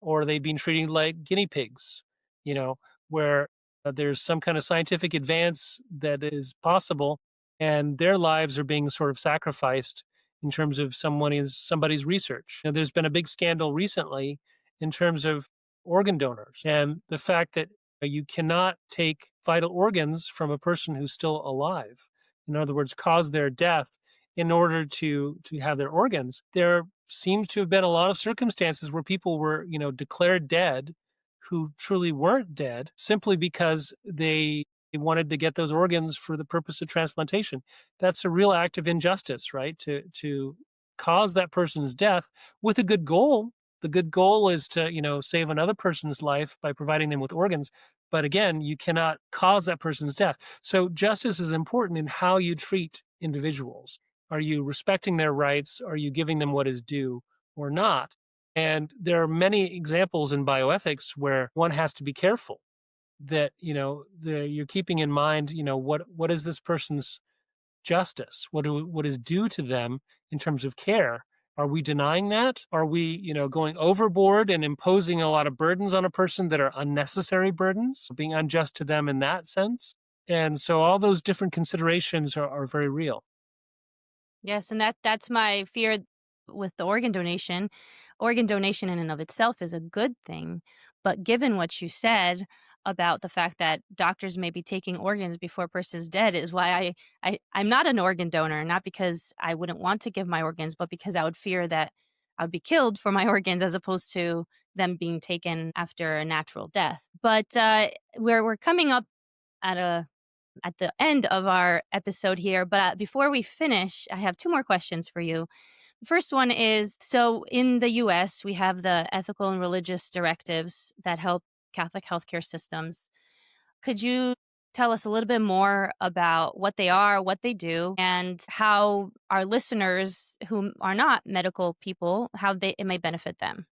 Or are they being treated like guinea pigs, you know, where there's some kind of scientific advance that is possible and their lives are being sort of sacrificed in terms of somebody's research. There's been a big scandal recently in terms of organ donors and the fact that you cannot take vital organs from a person who's still alive. In other words, cause their death in order to have their organs. There seems to have been a lot of circumstances where people were, declared dead who truly weren't dead simply because they wanted to get those organs for the purpose of transplantation. That's a real act of injustice, right? To cause that person's death with a good goal. The good goal is to, save another person's life by providing them with organs. But again, you cannot cause that person's death. So justice is important in how you treat individuals. Are you respecting their rights? Are you giving them what is due or not? And there are many examples in bioethics where one has to be careful that, you're keeping in mind, what is this person's justice? What is due to them in terms of care? Are we denying that? Are we, going overboard and imposing a lot of burdens on a person that are unnecessary burdens, being unjust to them in that sense? And so all those different considerations are very real. Yes, and that's my fear with the organ donation. Organ donation in and of itself is a good thing, but given what you said about the fact that doctors may be taking organs before a person's dead is why I'm not an organ donor, not because I wouldn't want to give my organs, but because I would fear that I would be killed for my organs as opposed to them being taken after a natural death. But we're coming up at the end of our episode here. But before we finish, I have two more questions for you. The first one is, so in the US, we have the ethical and religious directives that help Catholic healthcare systems. Could you tell us a little bit more about what they are, what they do, and how our listeners who are not medical people, how it may benefit them?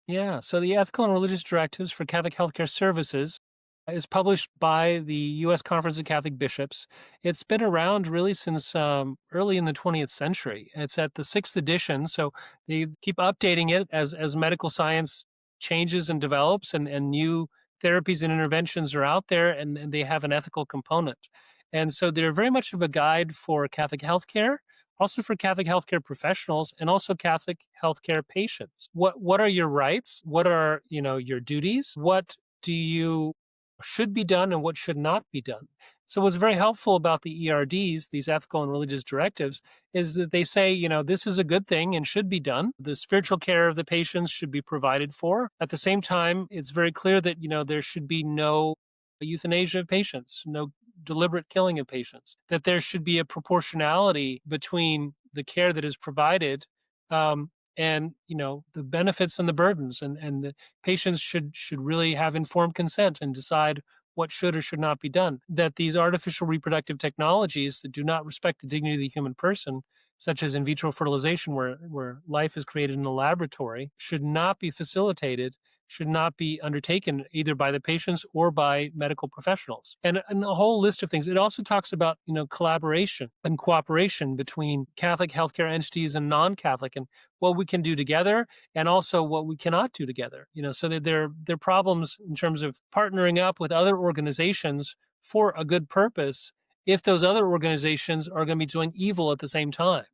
Yeah. So the Ethical and Religious Directives for Catholic Healthcare Services is published by the U.S. Conference of Catholic Bishops. It's been around really since early in the 20th century. It's at the sixth edition, so they keep updating it as medical science changes and develops, and new therapies and interventions are out there, and they have an ethical component. And so they're very much of a guide for Catholic healthcare, also for Catholic healthcare professionals, and also Catholic healthcare patients. What are your rights? What are, your duties? What do you should be done and what should not be done? So what's very helpful about the ERDs, these ethical and religious directives, is that they say, this is a good thing and should be done. The spiritual care of the patients should be provided for. At the same time, it's very clear that, there should be no euthanasia of patients, no deliberate killing of patients, that there should be a proportionality between the care that is provided, and the benefits and the burdens, and the patients should really have informed consent and decide what should or should not be done. That these artificial reproductive technologies that do not respect the dignity of the human person, such as in vitro fertilization, where life is created in a laboratory, should not be facilitated, should not be undertaken either by the patients or by medical professionals. And a whole list of things. It also talks about, collaboration and cooperation between Catholic healthcare entities and non-Catholic, and what we can do together and also what we cannot do together. So that there are problems in terms of partnering up with other organizations for a good purpose if those other organizations are going to be doing evil at the same time.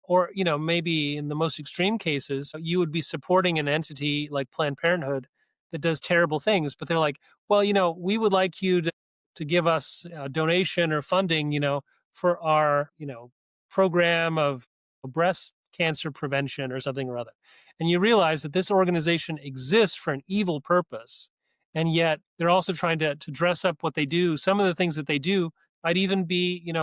Or, maybe in the most extreme cases, you would be supporting an entity like Planned Parenthood that does terrible things, but they're like, well, we would like you to give us a donation or funding, for our, program of breast cancer prevention or something or other. And you realize that this organization exists for an evil purpose. And yet they're also trying to dress up what they do. Some of the things that they do might even be,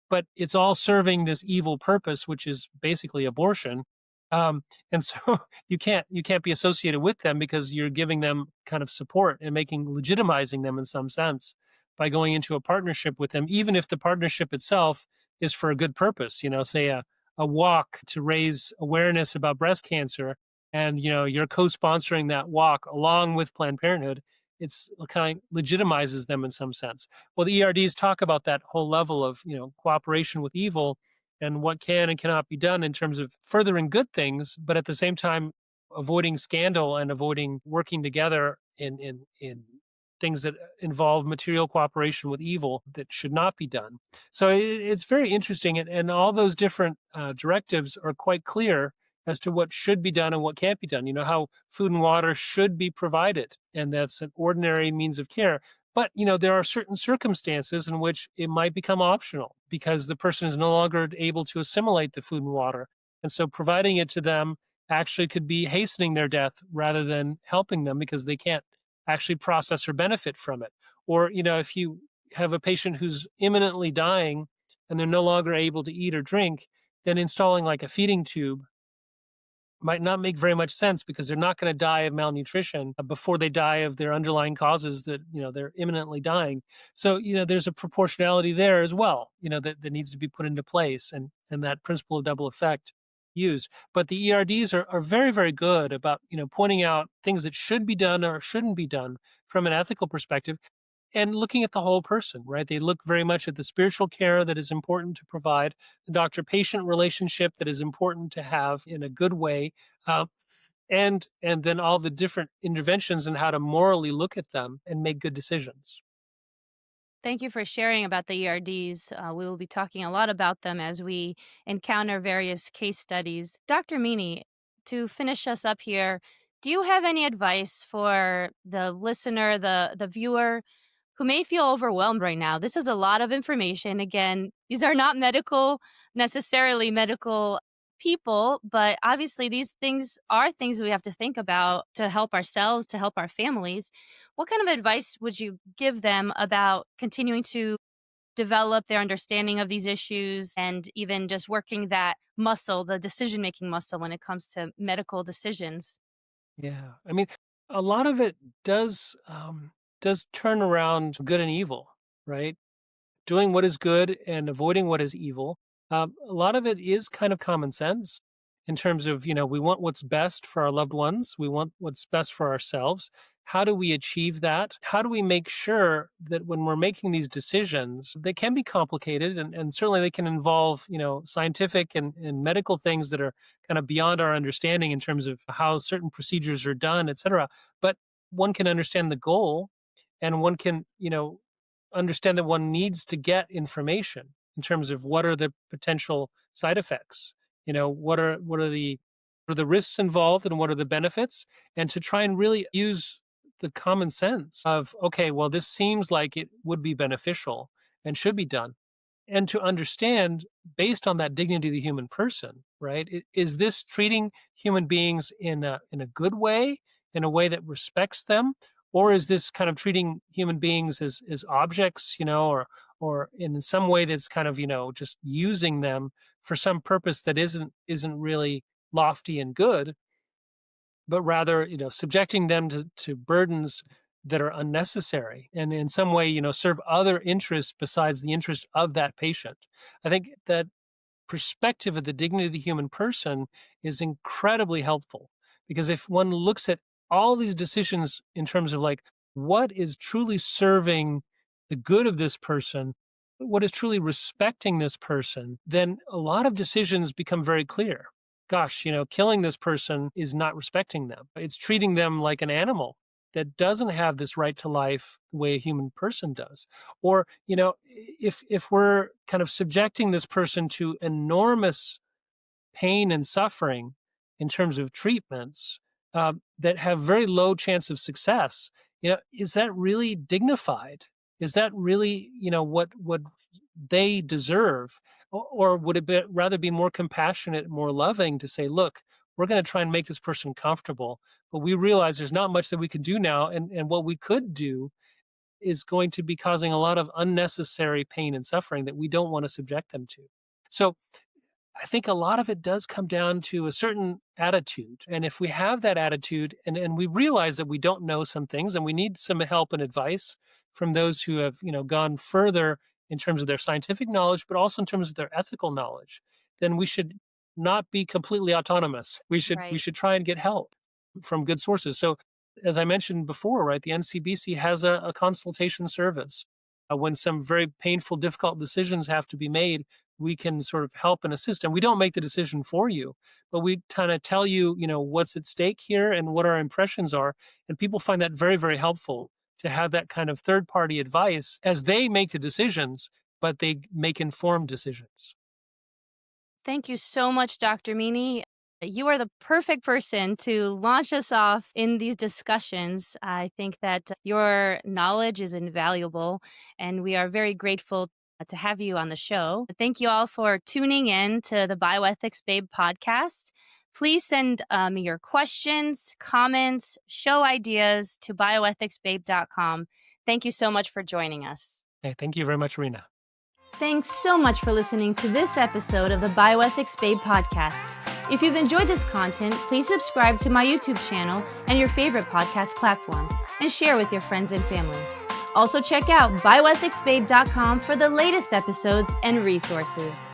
but it's all serving this evil purpose, which is basically abortion. And so you can't be associated with them because you're giving them kind of support and legitimizing them in some sense by going into a partnership with them, even if the partnership itself is for a good purpose. Say a walk to raise awareness about breast cancer, and you're co-sponsoring that walk along with Planned Parenthood. It's kind of legitimizes them in some sense. Well, the ERDs talk about that whole level of, cooperation with evil and what can and cannot be done in terms of furthering good things, but at the same time avoiding scandal and avoiding working together in things that involve material cooperation with evil that should not be done. So it's very interesting, and all those different directives are quite clear as to what should be done and what can't be done. How food and water should be provided, and that's an ordinary means of care. But, there are certain circumstances in which it might become optional because the person is no longer able to assimilate the food and water. And so providing it to them actually could be hastening their death rather than helping them because they can't actually process or benefit from it. Or, if you have a patient who's imminently dying and they're no longer able to eat or drink, then installing like a feeding tube might not make very much sense because they're not going to die of malnutrition before they die of their underlying causes that, they're imminently dying. So, there's a proportionality there as well, that needs to be put into place, and that principle of double effect used. But the ERDs are very, very good about, pointing out things that should be done or shouldn't be done from an ethical perspective and looking at the whole person, right? They look very much at the spiritual care that is important to provide, the doctor-patient relationship that is important to have in a good way, uh, and then all the different interventions and how to morally look at them and make good decisions. Thank you for sharing about the ERDs. We will be talking a lot about them as we encounter various case studies. Dr. Meaney, to finish us up here, do you have any advice for the listener, the viewer who may feel overwhelmed right now? This is a lot of information. Again, these are not necessarily medical people, but obviously these things are things we have to think about to help ourselves, to help our families. What kind of advice would you give them about continuing to develop their understanding of these issues and even just working that muscle, the decision making muscle when it comes to medical decisions? Yeah, I mean, a lot of it does turn around good and evil, right? Doing what is good and avoiding what is evil. A lot of it is kind of common sense in terms of, we want what's best for our loved ones. We want what's best for ourselves. How do we achieve that? How do we make sure that when we're making these decisions, they can be complicated and certainly they can involve, scientific and medical things that are kind of beyond our understanding in terms of how certain procedures are done, et cetera. But one can understand the goal and one can, understand that one needs to get information in terms of what are the potential side effects, what are the risks involved and what are the benefits, and to try and really use the common sense of, okay, well, this seems like it would be beneficial and should be done, and to understand based on that dignity of the human person, right? Is this treating human beings in a good way, in a way that respects them, or is this kind of treating human beings as objects, or in some way that's kind of just using them for some purpose that isn't really lofty and good, but rather subjecting them to burdens that are unnecessary and in some way serve other interests besides the interest of that patient. I think that perspective of the dignity of the human person is incredibly helpful because if one looks at all these decisions in terms of like what is truly serving the good of this person, what is truly respecting this person, then a lot of decisions become very clear. Gosh, killing this person is not respecting them. It's treating them like an animal that doesn't have this right to life the way a human person does. Or, if we're kind of subjecting this person to enormous pain and suffering in terms of treatments that have very low chance of success, is that really dignified? is that really, what they deserve? Or would it rather be more compassionate, more loving to say, look, we're going to try and make this person comfortable, but we realize there's not much that we can do now. And what we could do is going to be causing a lot of unnecessary pain and suffering that we don't want to subject them to. So I think a lot of it does come down to a certain attitude. And if we have that attitude and we realize that we don't know some things and we need some help and advice from those who have, gone further in terms of their scientific knowledge, but also in terms of their ethical knowledge, then we should not be completely autonomous. We Right. should try and get help from good sources. So as I mentioned before, right, the NCBC has a consultation service. When some very painful, difficult decisions have to be made, we can sort of help and assist. And we don't make the decision for you, but we kind of tell you, what's at stake here and what our impressions are. And people find that very, very helpful to have that kind of third party advice as they make the decisions, but they make informed decisions. Thank you so much, Dr. Meaney. You are the perfect person to launch us off in these discussions. I think that your knowledge is invaluable, and we are very grateful to have you on the show. Thank you all for tuning in to the Bioethics Babe podcast. Please send me your questions, comments, show ideas to bioethicsbabe.com. Thank you so much for joining us. Hey, thank you very much, Arina. Thanks so much for listening to this episode of the Bioethics Babe podcast. If you've enjoyed this content, please subscribe to my YouTube channel and your favorite podcast platform, and share with your friends and family. Also check out bioethicsbabe.com for the latest episodes and resources.